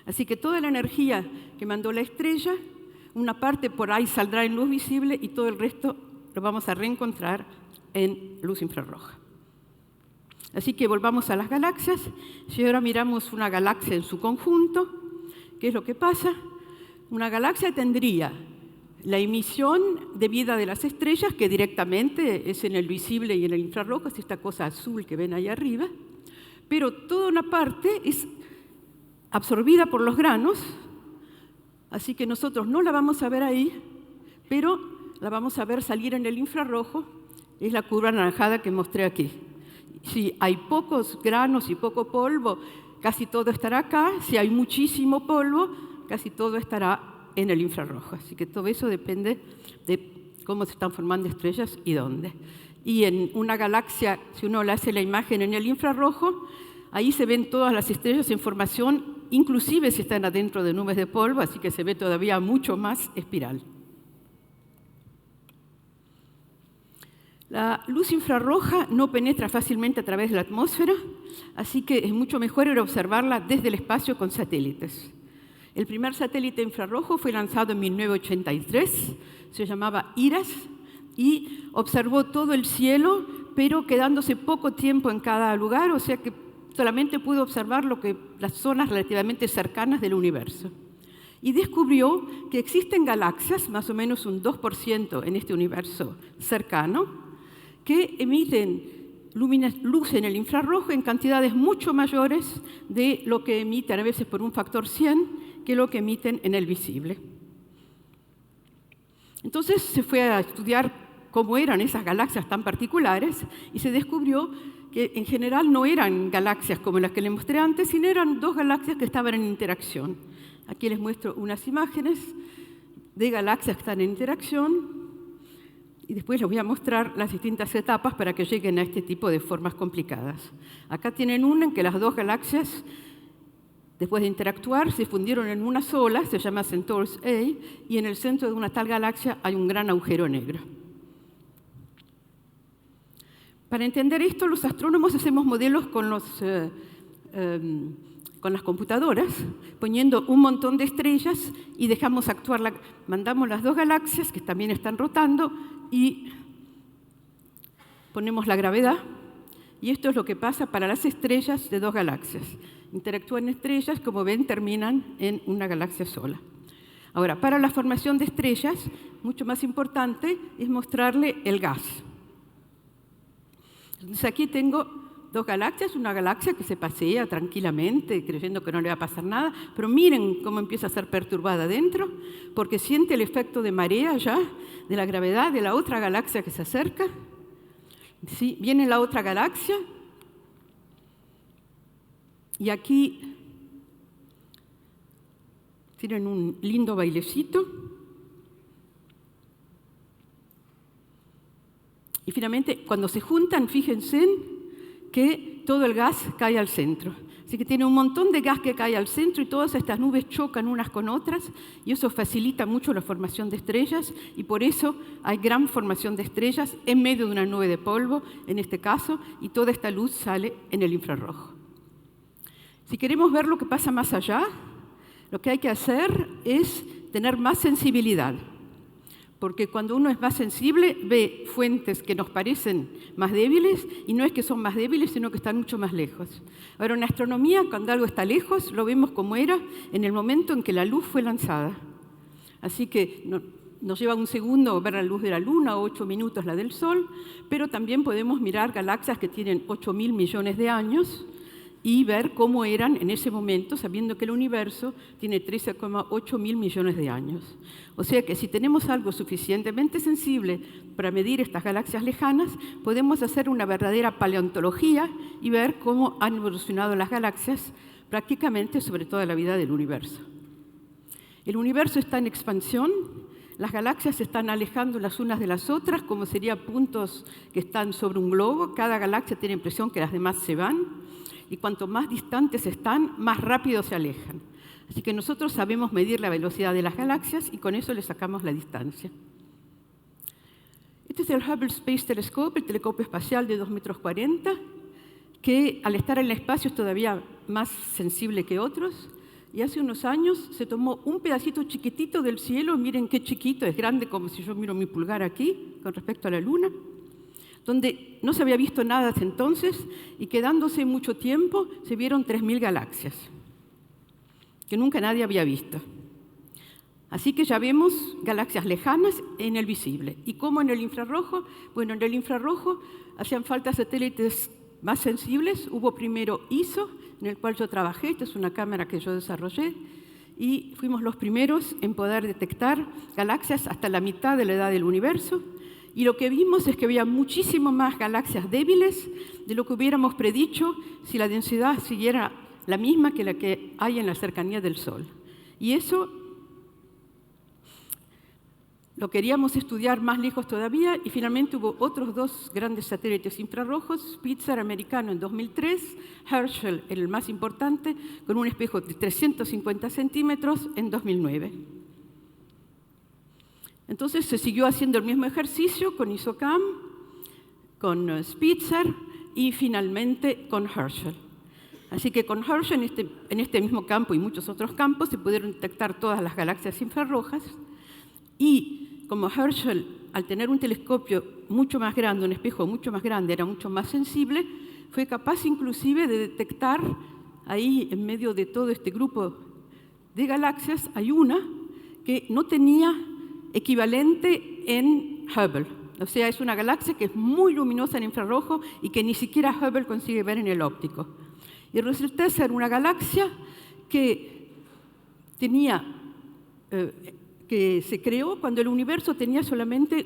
S4: Así que toda la energía que mandó la estrella, una parte por ahí saldrá en luz visible y todo el resto lo vamos a reencontrar en luz infrarroja. Así que volvamos a las galaxias. Si ahora miramos una galaxia en su conjunto, ¿qué es lo que pasa? Una galaxia tendría la emisión de vida de las estrellas, que directamente es en el visible y en el infrarrojo, es esta cosa azul que ven ahí arriba, pero toda una parte es absorbida por los granos, así que nosotros no la vamos a ver ahí, pero la vamos a ver salir en el infrarrojo, es la curva anaranjada que mostré aquí. Si hay pocos granos y poco polvo, casi todo estará acá. Si hay muchísimo polvo, casi todo estará en el infrarrojo. Así que todo eso depende de cómo se están formando estrellas y dónde. Y en una galaxia, si uno le hace la imagen en el infrarrojo, ahí se ven todas las estrellas en formación, inclusive si están adentro de nubes de polvo, así que se ve todavía mucho más espiral. La luz infrarroja no penetra fácilmente a través de la atmósfera, así que es mucho mejor ir a observarla desde el espacio con satélites. El primer satélite infrarrojo fue lanzado en 1983, se llamaba IRAS, y observó todo el cielo, pero quedándose poco tiempo en cada lugar, o sea que solamente pudo observar las zonas relativamente cercanas del universo. Y descubrió que existen galaxias, más o menos un 2% en este universo cercano, que emiten luz en el infrarrojo en cantidades mucho mayores de lo que emiten, a veces por un factor 100, que lo que emiten en el visible. Entonces se fue a estudiar cómo eran esas galaxias tan particulares y se descubrió que en general no eran galaxias como las que les mostré antes, sino eran dos galaxias que estaban en interacción. Aquí les muestro unas imágenes de galaxias que están en interacción y después les voy a mostrar las distintas etapas para que lleguen a este tipo de formas complicadas. Acá tienen una en que las dos galaxias, después de interactuar, se fundieron en una sola, se llama Centaurus A, y en el centro de una tal galaxia hay un gran agujero negro. Para entender esto, los astrónomos hacemos modelos con las computadoras, poniendo un montón de estrellas y dejamos actuar, mandamos las dos galaxias, que también están rotando, y ponemos la gravedad. Y esto es lo que pasa para las estrellas de dos galaxias. Interactúan estrellas, como ven, terminan en una galaxia sola. Ahora, para la formación de estrellas, mucho más importante es mostrarle el gas. Entonces aquí tengo dos galaxias, una galaxia que se pasea tranquilamente, creyendo que no le va a pasar nada, pero miren cómo empieza a ser perturbada adentro, porque siente el efecto de marea ya, de la gravedad de la otra galaxia que se acerca. ¿Sí? Viene la otra galaxia, y aquí tienen un lindo bailecito. Y finalmente, cuando se juntan, fíjense que todo el gas cae al centro. Así que tiene un montón de gas que cae al centro y todas estas nubes chocan unas con otras y eso facilita mucho la formación de estrellas y por eso hay gran formación de estrellas en medio de una nube de polvo, en este caso, y toda esta luz sale en el infrarrojo. Si queremos ver lo que pasa más allá, lo que hay que hacer es tener más sensibilidad. Porque cuando uno es más sensible, ve fuentes que nos parecen más débiles, y no es que son más débiles, sino que están mucho más lejos. Ahora, en astronomía, cuando algo está lejos, lo vemos como era en el momento en que la luz fue lanzada. Así que nos lleva un segundo ver la luz de la Luna, o 8 minutos la del Sol, pero también podemos mirar galaxias que tienen 8.000 millones de años, y ver cómo eran en ese momento, sabiendo que el universo tiene 13,8 mil millones de años. O sea que si tenemos algo suficientemente sensible para medir estas galaxias lejanas, podemos hacer una verdadera paleontología y ver cómo han evolucionado las galaxias prácticamente sobre toda la vida del universo. El universo está en expansión, las galaxias se están alejando las unas de las otras, como serían puntos que están sobre un globo. Cada galaxia tiene la impresión que las demás se van. Y cuanto más distantes están, más rápido se alejan. Así que nosotros sabemos medir la velocidad de las galaxias y con eso le sacamos la distancia. Este es el Hubble Space Telescope, el telescopio espacial de 2,40 metros, que al estar en el espacio es todavía más sensible que otros. Y hace unos años se tomó un pedacito chiquitito del cielo, miren qué chiquito, es grande como si yo miro mi pulgar aquí, con respecto a la Luna, donde no se había visto nada hasta entonces y quedándose mucho tiempo se vieron 3.000 galaxias, que nunca nadie había visto. Así que ya vemos galaxias lejanas en el visible. ¿Y cómo en el infrarrojo? Bueno, en el infrarrojo hacían falta satélites más sensibles. Hubo primero ISO, en el cual yo trabajé, esta es una cámara que yo desarrollé, y fuimos los primeros en poder detectar galaxias hasta la mitad de la edad del universo. Y lo que vimos es que había muchísimo más galaxias débiles de lo que hubiéramos predicho si la densidad siguiera la misma que la que hay en la cercanía del Sol. Y eso lo queríamos estudiar más lejos todavía y finalmente hubo otros dos grandes satélites infrarrojos, Spitzer americano en 2003, Herschel, el más importante, con un espejo de 350 centímetros en 2009. Entonces se siguió haciendo el mismo ejercicio con ISOCAM, con Spitzer y finalmente con Herschel. Así que con Herschel, en este mismo campo y muchos otros campos, se pudieron detectar todas las galaxias infrarrojas. Y como Herschel, al tener un telescopio mucho más grande, un espejo mucho más grande, era mucho más sensible, fue capaz inclusive de detectar ahí, en medio de todo este grupo de galaxias, hay una que no tenía equivalente en Hubble. O sea, es una galaxia que es muy luminosa en infrarrojo y que ni siquiera Hubble consigue ver en el óptico. Y resulta ser una galaxia que que se creó cuando el universo tenía solamente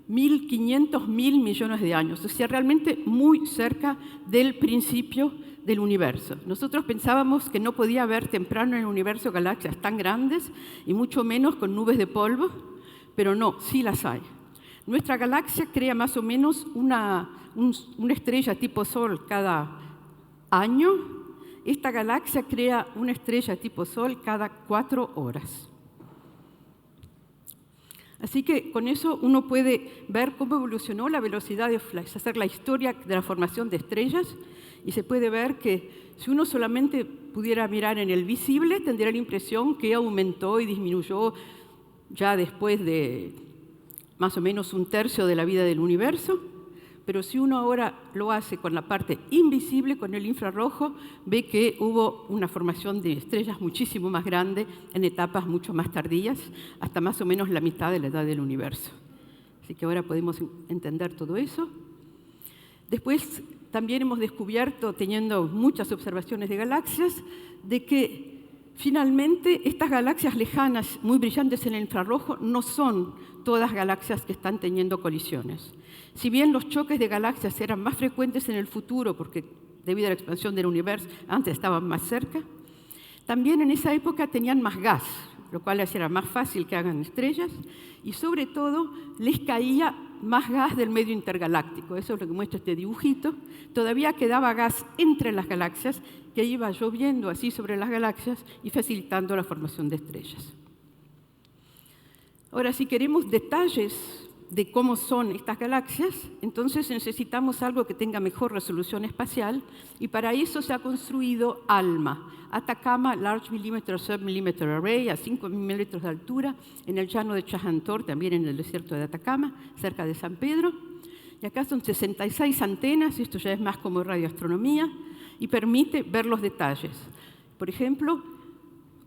S4: 1.500, 1.000 millones de años, o sea, realmente muy cerca del principio del universo. Nosotros pensábamos que no podía haber temprano en el universo galaxias tan grandes y mucho menos con nubes de polvo, pero no, sí las hay. Nuestra galaxia crea más o menos una estrella tipo Sol cada año. Esta galaxia crea una estrella tipo Sol cada 4 horas. Así que con eso uno puede ver cómo evolucionó la velocidad de Flash, hacer la historia de la formación de estrellas, y se puede ver que si uno solamente pudiera mirar en el visible, tendría la impresión que aumentó y disminuyó ya después de más o menos 1/3 de la vida del universo. Pero si uno ahora lo hace con la parte invisible, con el infrarrojo, ve que hubo una formación de estrellas muchísimo más grande en etapas mucho más tardías, hasta más o menos la mitad de la edad del universo. Así que ahora podemos entender todo eso. Después también hemos descubierto, teniendo muchas observaciones de galaxias, de que finalmente estas galaxias lejanas, muy brillantes en el infrarrojo, no son todas galaxias que están teniendo colisiones. Si bien los choques de galaxias eran más frecuentes en el futuro, porque debido a la expansión del universo, antes estaban más cerca, también en esa época tenían más gas, lo cual les era más fácil que hagan estrellas, y sobre todo les caía más gas del medio intergaláctico. Eso es lo que muestra este dibujito. Todavía quedaba gas entre las galaxias, que iba lloviendo así sobre las galaxias y facilitando la formación de estrellas. Ahora, si queremos detalles de cómo son estas galaxias, entonces necesitamos algo que tenga mejor resolución espacial, y para eso se ha construido ALMA, Atacama Large Millimeter Submillimeter Array, a 5 milímetros de altura, en el llano de Chajantor, también en el desierto de Atacama, cerca de San Pedro. Y acá son 66 antenas, esto ya es más como radioastronomía, y permite ver los detalles. Por ejemplo,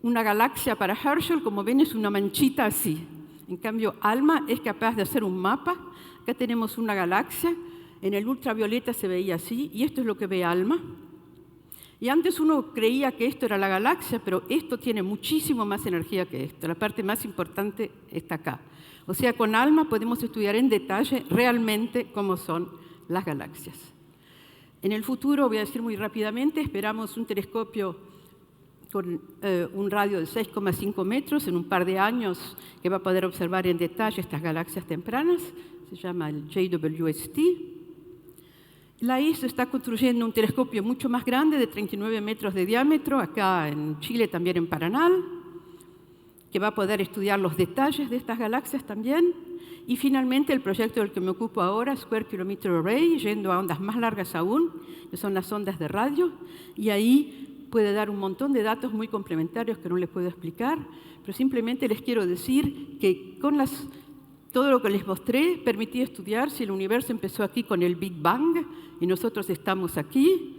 S4: una galaxia para Herschel, como ven, es una manchita así. En cambio, ALMA es capaz de hacer un mapa. Acá tenemos una galaxia, en el ultravioleta se veía así, y esto es lo que ve ALMA. Y antes uno creía que esto era la galaxia, pero esto tiene muchísimo más energía que esto. La parte más importante está acá. O sea, con ALMA podemos estudiar en detalle realmente cómo son las galaxias. En el futuro, voy a decir muy rápidamente, esperamos un telescopio con un radio de 6,5 metros en un par de años, que va a poder observar en detalle estas galaxias tempranas. Se llama el JWST. La ISO está construyendo un telescopio mucho más grande, de 39 metros de diámetro, acá en Chile, también en Paranal, que va a poder estudiar los detalles de estas galaxias también. Y finalmente el proyecto del que me ocupo ahora, Square Kilometer Array, yendo a ondas más largas aún, que son las ondas de radio, y ahí puede dar un montón de datos muy complementarios que no les puedo explicar, pero simplemente les quiero decir que con todo lo que les mostré permitía estudiar si el universo empezó aquí con el Big Bang y nosotros estamos aquí.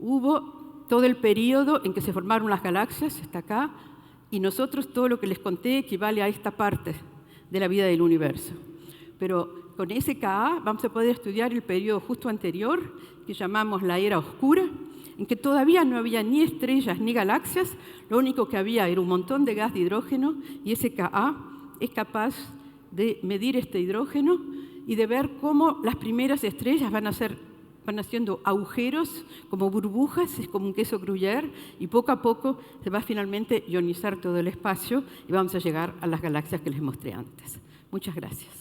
S4: Hubo todo el periodo en que se formaron las galaxias, está acá, y nosotros todo lo que les conté equivale a esta parte de la vida del universo. Pero con SKA vamos a poder estudiar el periodo justo anterior, que llamamos la era oscura, en que todavía no había ni estrellas ni galaxias, lo único que había era un montón de gas de hidrógeno, y SKA es capaz de medir este hidrógeno y de ver cómo las primeras estrellas van haciendo agujeros como burbujas, es como un queso gruyère, y poco a poco se va finalmente ionizar todo el espacio y vamos a llegar a las galaxias que les mostré antes. Muchas gracias.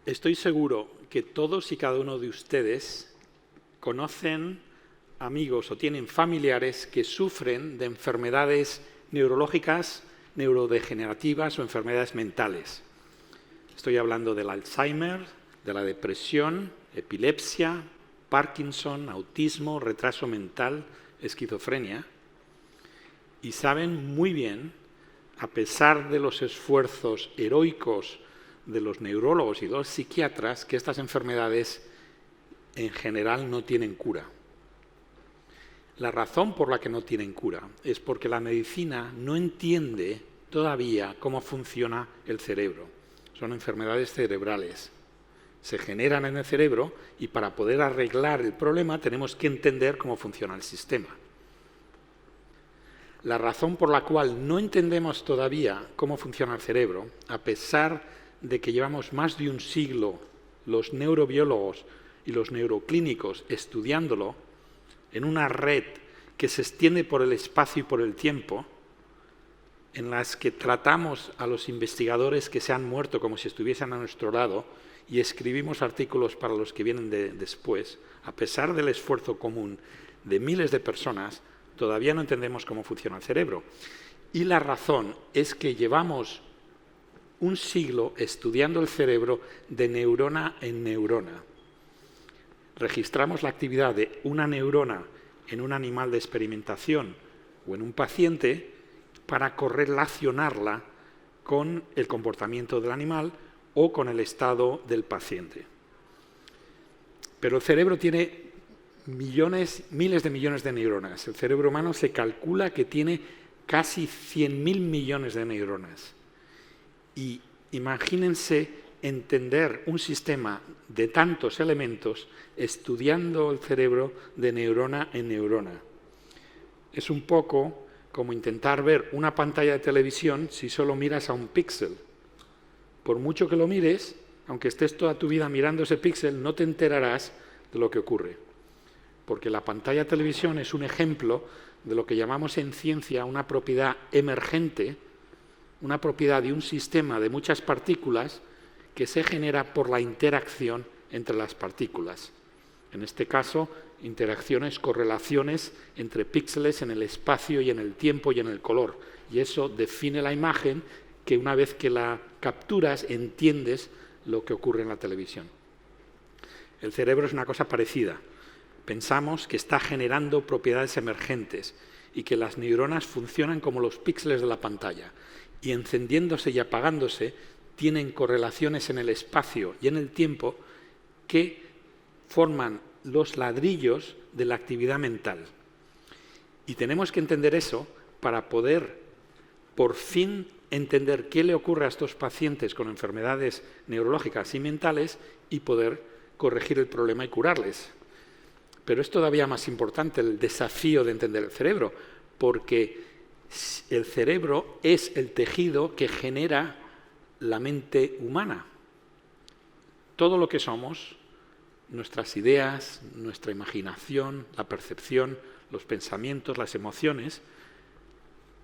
S5: Estoy seguro que todos y cada uno de ustedes conocen amigos o tienen familiares que sufren de enfermedades neurológicas, neurodegenerativas o enfermedades mentales. Estoy hablando del Alzheimer, de la depresión, epilepsia, Parkinson, autismo, retraso mental, esquizofrenia. Y saben muy bien, a pesar de los esfuerzos heroicos de los neurólogos y de los psiquiatras, que estas enfermedades en general no tienen cura. La razón por la que no tienen cura es porque la medicina no entiende todavía cómo funciona el cerebro. son enfermedades cerebrales. Se generan en el cerebro y para poder arreglar el problema tenemos que entender cómo funciona el sistema. La razón por la cual no entendemos todavía cómo funciona el cerebro, a pesar de que llevamos más de un siglo los neurobiólogos y los neuroclínicos estudiándolo en una red que se extiende por el espacio y por el tiempo, en las que tratamos a los investigadores que se han muerto como si estuviesen a nuestro lado y escribimos artículos para los que vienen después, a pesar del esfuerzo común de miles de personas, todavía no entendemos cómo funciona el cerebro. Y la razón es que llevamos un siglo estudiando el cerebro de neurona en neurona. Registramos la actividad de una neurona en un animal de experimentación o en un paciente para correlacionarla con el comportamiento del animal o con el estado del paciente. Pero el cerebro tiene miles de millones de neuronas. El cerebro humano se calcula que tiene casi 100.000 millones de neuronas. Y imagínense entender un sistema de tantos elementos estudiando el cerebro de neurona en neurona. Es un poco como intentar ver una pantalla de televisión si solo miras a un píxel. Por mucho que lo mires, aunque estés toda tu vida mirando ese píxel, no te enterarás de lo que ocurre. Porque la pantalla de televisión es un ejemplo de lo que llamamos en ciencia una propiedad emergente, una propiedad de un sistema de muchas partículas que se genera por la interacción entre las partículas. En este caso, interacciones, correlaciones entre píxeles en el espacio y en el tiempo y en el color. Y eso define la imagen que una vez que la capturas entiendes lo que ocurre en la televisión. El cerebro es una cosa parecida. Pensamos que está generando propiedades emergentes y que las neuronas funcionan como los píxeles de la pantalla y encendiéndose y apagándose tienen correlaciones en el espacio y en el tiempo que forman los ladrillos de la actividad mental. Y tenemos que entender eso para poder, por fin, entender qué le ocurre a estos pacientes con enfermedades neurológicas y mentales y poder corregir el problema y curarles. Pero es todavía más importante el desafío de entender el cerebro, porque el cerebro es el tejido que genera la mente humana. Todo lo que somos, nuestras ideas, nuestra imaginación, la percepción, los pensamientos, las emociones,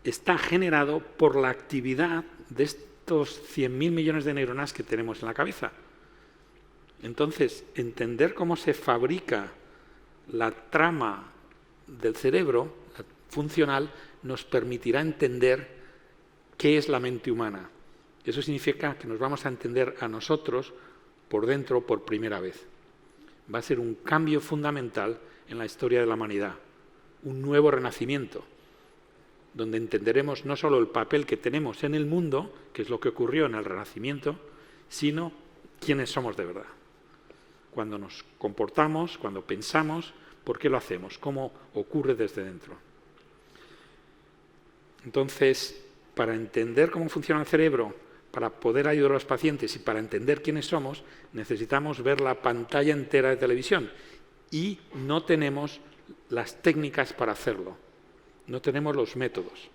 S5: está generado por la actividad de estos 100.000 millones de neuronas que tenemos en la cabeza. Entonces, entender cómo se fabrica la trama del cerebro funcional nos permitirá entender qué es la mente humana. Eso significa que nos vamos a entender a nosotros por dentro por primera vez. Va a ser un cambio fundamental en la historia de la humanidad, un nuevo renacimiento, donde entenderemos no solo el papel que tenemos en el mundo, que es lo que ocurrió en el Renacimiento, sino quiénes somos de verdad. Cuando nos comportamos, cuando pensamos, ¿por qué lo hacemos? ¿Cómo ocurre desde dentro? Entonces, para entender cómo funciona el cerebro, para poder ayudar a los pacientes y para entender quiénes somos, necesitamos ver la pantalla entera de televisión y no tenemos las técnicas para hacerlo, no tenemos los métodos.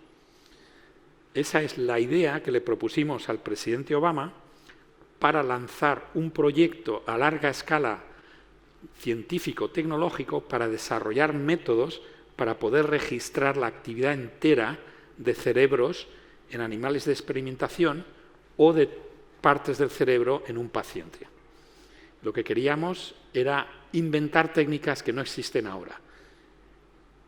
S5: Esa es la idea que le propusimos al presidente Obama para lanzar un proyecto a larga escala científico-tecnológico para desarrollar métodos para poder registrar la actividad entera de cerebros en animales de experimentación o de partes del cerebro en un paciente. Lo que queríamos era inventar técnicas que no existen ahora.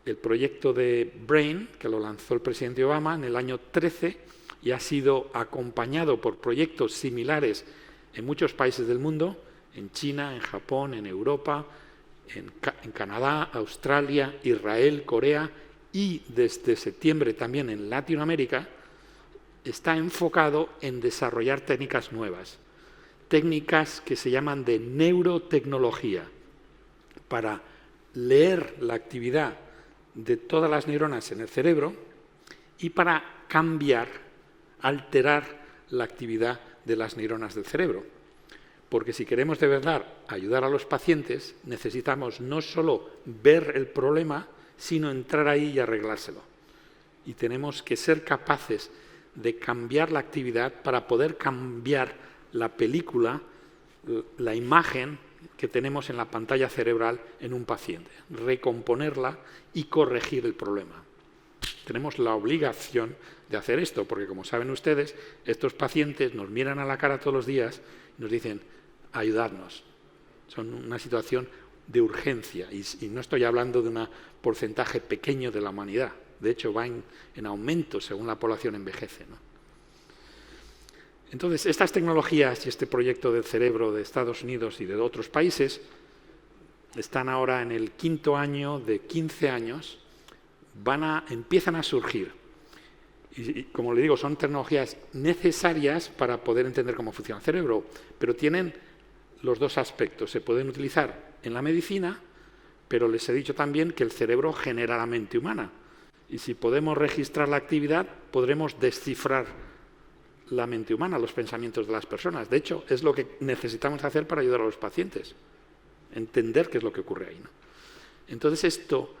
S5: El proyecto de BRAIN, que lo lanzó el presidente Obama en el año 13 y ha sido acompañado por proyectos similares en muchos países del mundo, en China, en Japón, en Europa, en Canadá, Australia, Israel, Corea y desde septiembre también en Latinoamérica, está enfocado en desarrollar técnicas nuevas, técnicas que se llaman de neurotecnología, para leer la actividad de todas las neuronas en el cerebro y para cambiar, alterar la actividad de las neuronas del cerebro. Porque si queremos de verdad ayudar a los pacientes, necesitamos no solo ver el problema, sino entrar ahí y arreglárselo. Y tenemos que ser capaces de cambiar la actividad para poder cambiar la película, la imagen que tenemos en la pantalla cerebral en un paciente, recomponerla y corregir el problema. Tenemos la obligación de hacer esto, porque como saben ustedes, estos pacientes nos miran a la cara todos los días y nos dicen, ayudadnos. Son una situación de urgencia y no estoy hablando de un porcentaje pequeño de la humanidad. De hecho, va en aumento según la población envejece, ¿no? Entonces, estas tecnologías y este proyecto del cerebro de Estados Unidos y de otros países están ahora en el 5º año de 15 años, empiezan a surgir. Y como le digo, son tecnologías necesarias para poder entender cómo funciona el cerebro, pero tienen los dos aspectos. Se pueden utilizar en la medicina, pero les he dicho también que el cerebro genera la mente humana. Y si podemos registrar la actividad, podremos descifrar la mente humana, los pensamientos de las personas. De hecho, es lo que necesitamos hacer para ayudar a los pacientes, entender qué es lo que ocurre ahí, ¿no? Entonces, esto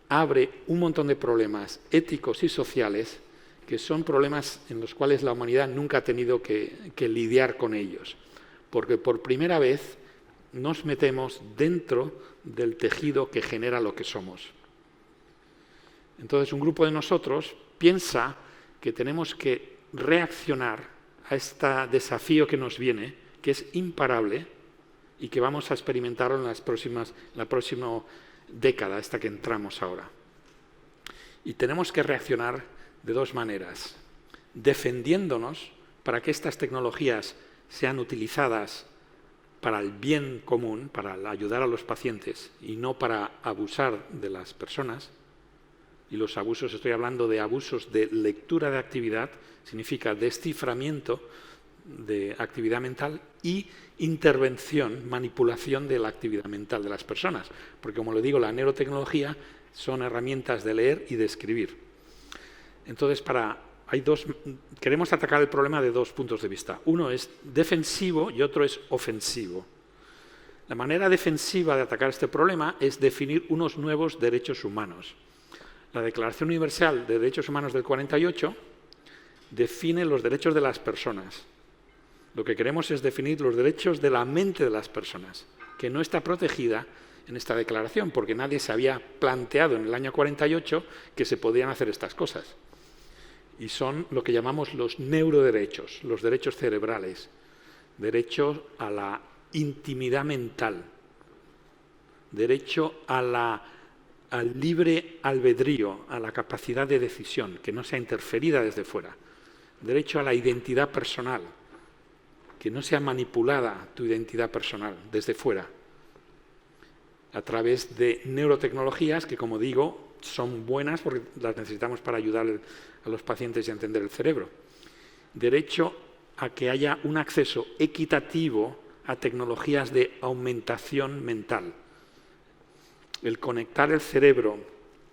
S5: abre un montón de problemas éticos y sociales que son problemas en los cuales la humanidad nunca ha tenido que lidiar con ellos, porque por primera vez nos metemos dentro del tejido que genera lo que somos. Entonces, un grupo de nosotros piensa que tenemos que reaccionar a este desafío que nos viene, que es imparable y que vamos a experimentarlo en la próxima década, esta que entramos ahora. Y tenemos que reaccionar de dos maneras: defendiéndonos para que estas tecnologías sean utilizadas para el bien común, para ayudar a los pacientes y no para abusar de las personas. Y los abusos, estoy hablando de abusos de lectura de actividad, significa desciframiento de actividad mental y intervención, manipulación de la actividad mental de las personas. Porque, como le digo, la neurotecnología son herramientas de leer y de escribir. Entonces, queremos atacar el problema de dos puntos de vista. Uno es defensivo y otro es ofensivo. La manera defensiva de atacar este problema es definir unos nuevos derechos humanos. La Declaración Universal de Derechos Humanos del 48 define los derechos de las personas. Lo que queremos es definir los derechos de la mente de las personas, que no está protegida en esta declaración, porque nadie se había planteado en el año 48 que se podían hacer estas cosas. Y son lo que llamamos los neuroderechos, los derechos cerebrales, derecho a la intimidad mental, derecho al libre albedrío, a la capacidad de decisión, que no sea interferida desde fuera. Derecho a la identidad personal, que no sea manipulada tu identidad personal desde fuera, a través de neurotecnologías que, como digo, son buenas porque las necesitamos para ayudar a los pacientes a entender el cerebro. Derecho a que haya un acceso equitativo a tecnologías de aumentación mental. El conectar el cerebro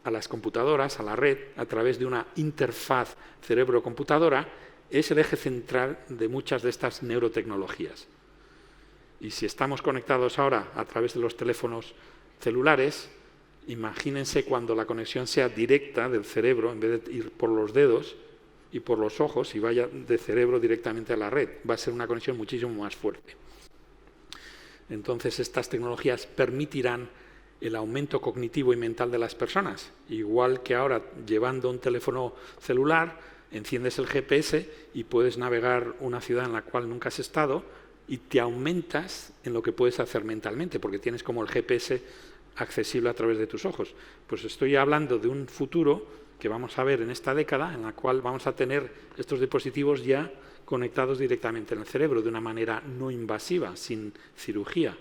S5: a las computadoras, a la red, a través de una interfaz cerebro-computadora, es el eje central de muchas de estas neurotecnologías. Y si estamos conectados ahora a través de los teléfonos celulares, imagínense cuando la conexión sea directa del cerebro, en vez de ir por los dedos y por los ojos y vaya de cerebro directamente a la red. Va a ser una conexión muchísimo más fuerte. Entonces, estas tecnologías permitirán el aumento cognitivo y mental de las personas. Igual que ahora, llevando un teléfono celular, enciendes el GPS y puedes navegar una ciudad en la cual nunca has estado y te aumentas en lo que puedes hacer mentalmente, porque tienes como el GPS accesible a través de tus ojos. Pues estoy hablando de un futuro que vamos a ver en esta década, en la cual vamos a tener estos dispositivos ya conectados directamente en el cerebro, de una manera no invasiva, sin cirugía.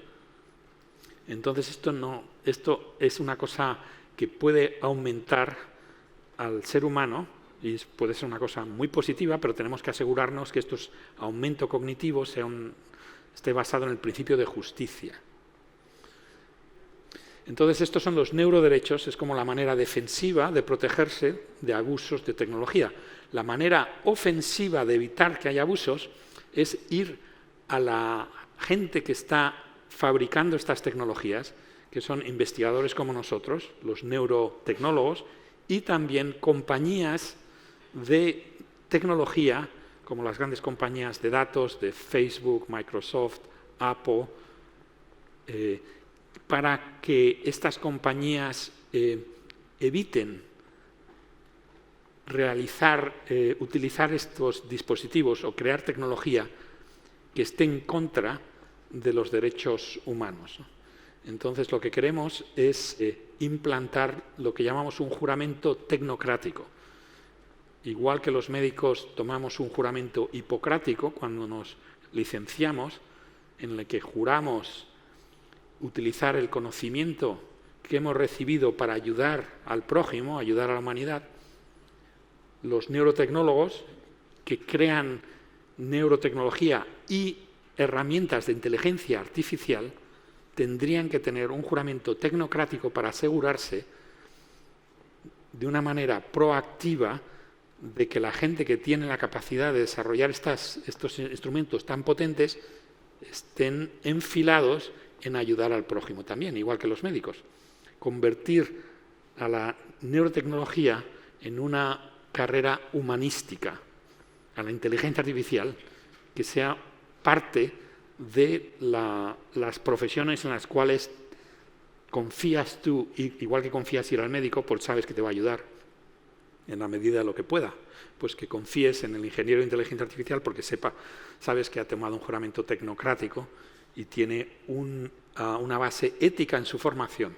S5: Entonces, esto es una cosa que puede aumentar al ser humano y puede ser una cosa muy positiva, pero tenemos que asegurarnos que estos aumento cognitivo esté basado en el principio de justicia. Entonces, estos son los neuroderechos, es como la manera defensiva de protegerse de abusos de tecnología. La manera ofensiva de evitar que haya abusos es ir a la gente que está fabricando estas tecnologías, que son investigadores como nosotros, los neurotecnólogos, y también compañías de tecnología, como las grandes compañías de datos de Facebook, Microsoft, Apple, para que estas compañías eviten utilizar estos dispositivos o crear tecnología que esté en contra de los derechos humanos. Entonces, lo que queremos es implantar lo que llamamos un juramento tecnocrático. Igual que los médicos tomamos un juramento hipocrático cuando nos licenciamos, en el que juramos utilizar el conocimiento que hemos recibido para ayudar al prójimo, ayudar a la humanidad, los neurotecnólogos que crean neurotecnología y herramientas de inteligencia artificial tendrían que tener un juramento tecnocrático para asegurarse de una manera proactiva de que la gente que tiene la capacidad de desarrollar estos instrumentos tan potentes estén enfilados en ayudar al prójimo también, igual que los médicos. Convertir a la neurotecnología en una carrera humanística, a la inteligencia artificial, que sea parte de las profesiones en las cuales confías tú, igual que confías ir al médico, pues sabes que te va a ayudar en la medida de lo que pueda. Pues que confíes en el ingeniero de inteligencia artificial porque sabes que ha tomado un juramento tecnocrático y tiene una base ética en su formación.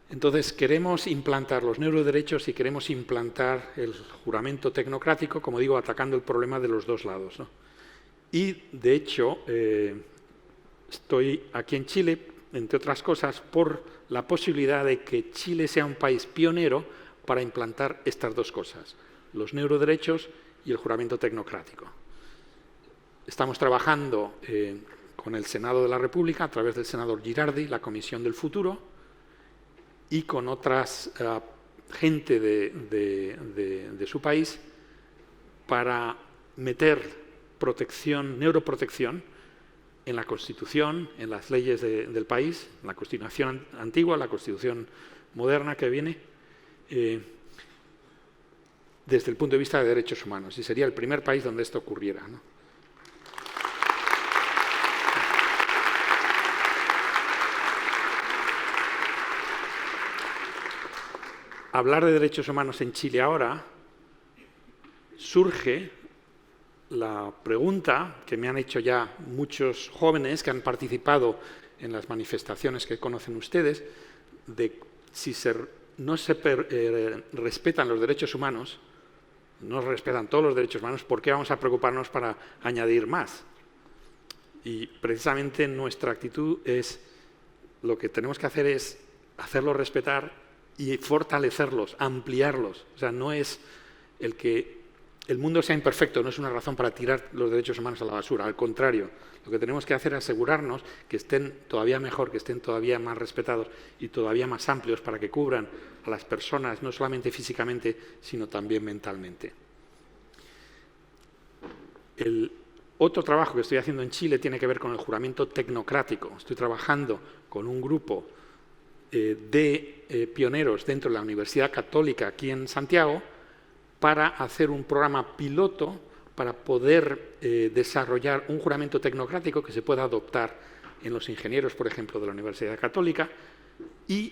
S5: Entonces, queremos implantar los neuroderechos y queremos implantar el juramento tecnocrático, como digo, atacando el problema de los dos lados, ¿no? Y, de hecho, estoy aquí en Chile, entre otras cosas, por la posibilidad de que Chile sea un país pionero para implantar estas dos cosas, los neuroderechos y el juramento tecnocrático. Estamos trabajando con el Senado de la República, a través del senador Girardi, la Comisión del Futuro, y con otras gente de su país para meter neuroprotección en la Constitución, en las leyes del país, en la Constitución antigua, la Constitución moderna que viene, desde el punto de vista de derechos humanos. Y sería el primer país donde esto ocurriera, ¿no? Hablar de derechos humanos en Chile ahora surge la pregunta que me han hecho ya muchos jóvenes que han participado en las manifestaciones que conocen ustedes, de si no se respetan los derechos humanos, no respetan todos los derechos humanos, ¿por qué vamos a preocuparnos para añadir más? Y precisamente nuestra actitud es, lo que tenemos que hacer es hacerlos respetar y fortalecerlos, ampliarlos. O sea, no es el que el mundo sea imperfecto, no es una razón para tirar los derechos humanos a la basura. Al contrario, lo que tenemos que hacer es asegurarnos que estén todavía mejor, que estén todavía más respetados y todavía más amplios para que cubran a las personas, no solamente físicamente, sino también mentalmente. El otro trabajo que estoy haciendo en Chile tiene que ver con el juramento tecnocrático. Estoy trabajando con un grupo de pioneros dentro de la Universidad Católica aquí en Santiago para hacer un programa piloto para poder desarrollar un juramento tecnocrático que se pueda adoptar en los ingenieros, por ejemplo, de la Universidad Católica y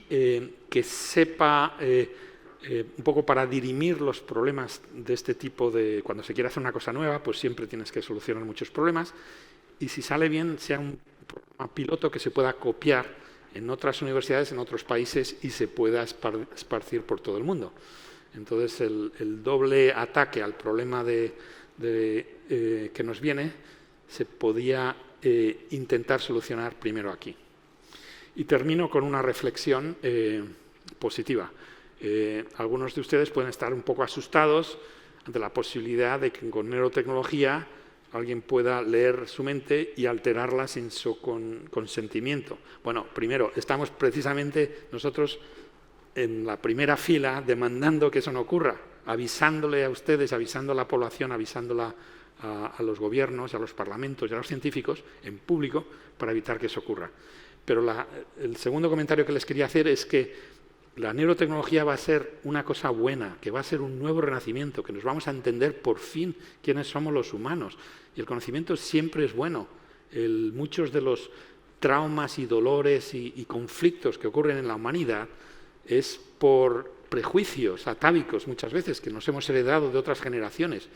S5: que sepa un poco para dirimir los problemas de este tipo de... Cuando se quiere hacer una cosa nueva, pues siempre tienes que solucionar muchos problemas y si sale bien, sea un programa piloto que se pueda copiar en otras universidades, en otros países y se pueda esparcir por todo el mundo. Entonces, el doble ataque al problema que nos viene se podía intentar solucionar primero aquí. Y termino con una reflexión positiva. Algunos de ustedes pueden estar un poco asustados ante la posibilidad de que con neurotecnología alguien pueda leer su mente y alterarla sin su consentimiento. Bueno, primero, estamos precisamente nosotros en la primera fila demandando que eso no ocurra, avisándole a ustedes, avisando a la población, avisando a a los gobiernos, a los parlamentos y a los científicos en público para evitar que eso ocurra. Pero el segundo comentario que les quería hacer es que la neurotecnología va a ser una cosa buena, que va a ser un nuevo renacimiento, que nos vamos a entender por fin quiénes somos los humanos. Y el conocimiento siempre es bueno. Muchos de los traumas y dolores y conflictos que ocurren en la humanidad es por prejuicios atávicos muchas veces que nos hemos heredado de otras generaciones.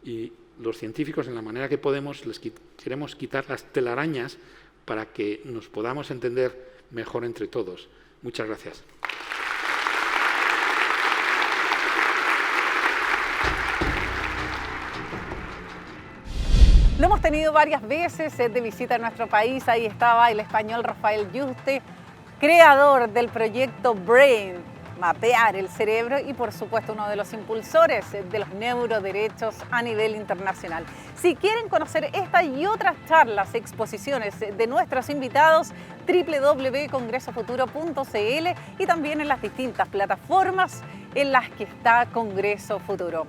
S5: Y los científicos, en la manera que podemos, les queremos quitar las telarañas para que nos podamos entender mejor entre todos. Muchas gracias.
S1: Lo hemos tenido varias veces de visita a nuestro país. Ahí estaba el español Rafael Yuste, creador del proyecto BRAIN, mapear el cerebro, y por supuesto uno de los impulsores de los neuroderechos a nivel internacional. Si quieren conocer esta y otras charlas, exposiciones de nuestros invitados, www.congresofuturo.cl, y también en las distintas plataformas en las que está Congreso Futuro.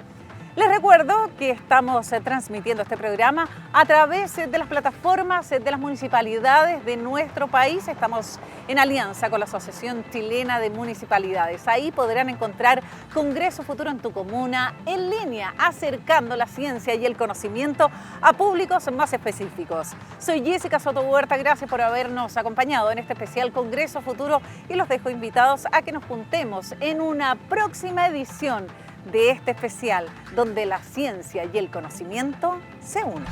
S1: Les recuerdo que estamos transmitiendo este programa a través de las plataformas de las municipalidades de nuestro país. Estamos en alianza con la Asociación Chilena de Municipalidades. Ahí podrán encontrar Congreso Futuro en tu comuna en línea, acercando la ciencia y el conocimiento a públicos más específicos. Soy Jessica Soto Huerta, gracias por habernos acompañado en este especial Congreso Futuro y los dejo invitados a que nos juntemos en una próxima edición de este especial, donde la ciencia y el conocimiento se unen.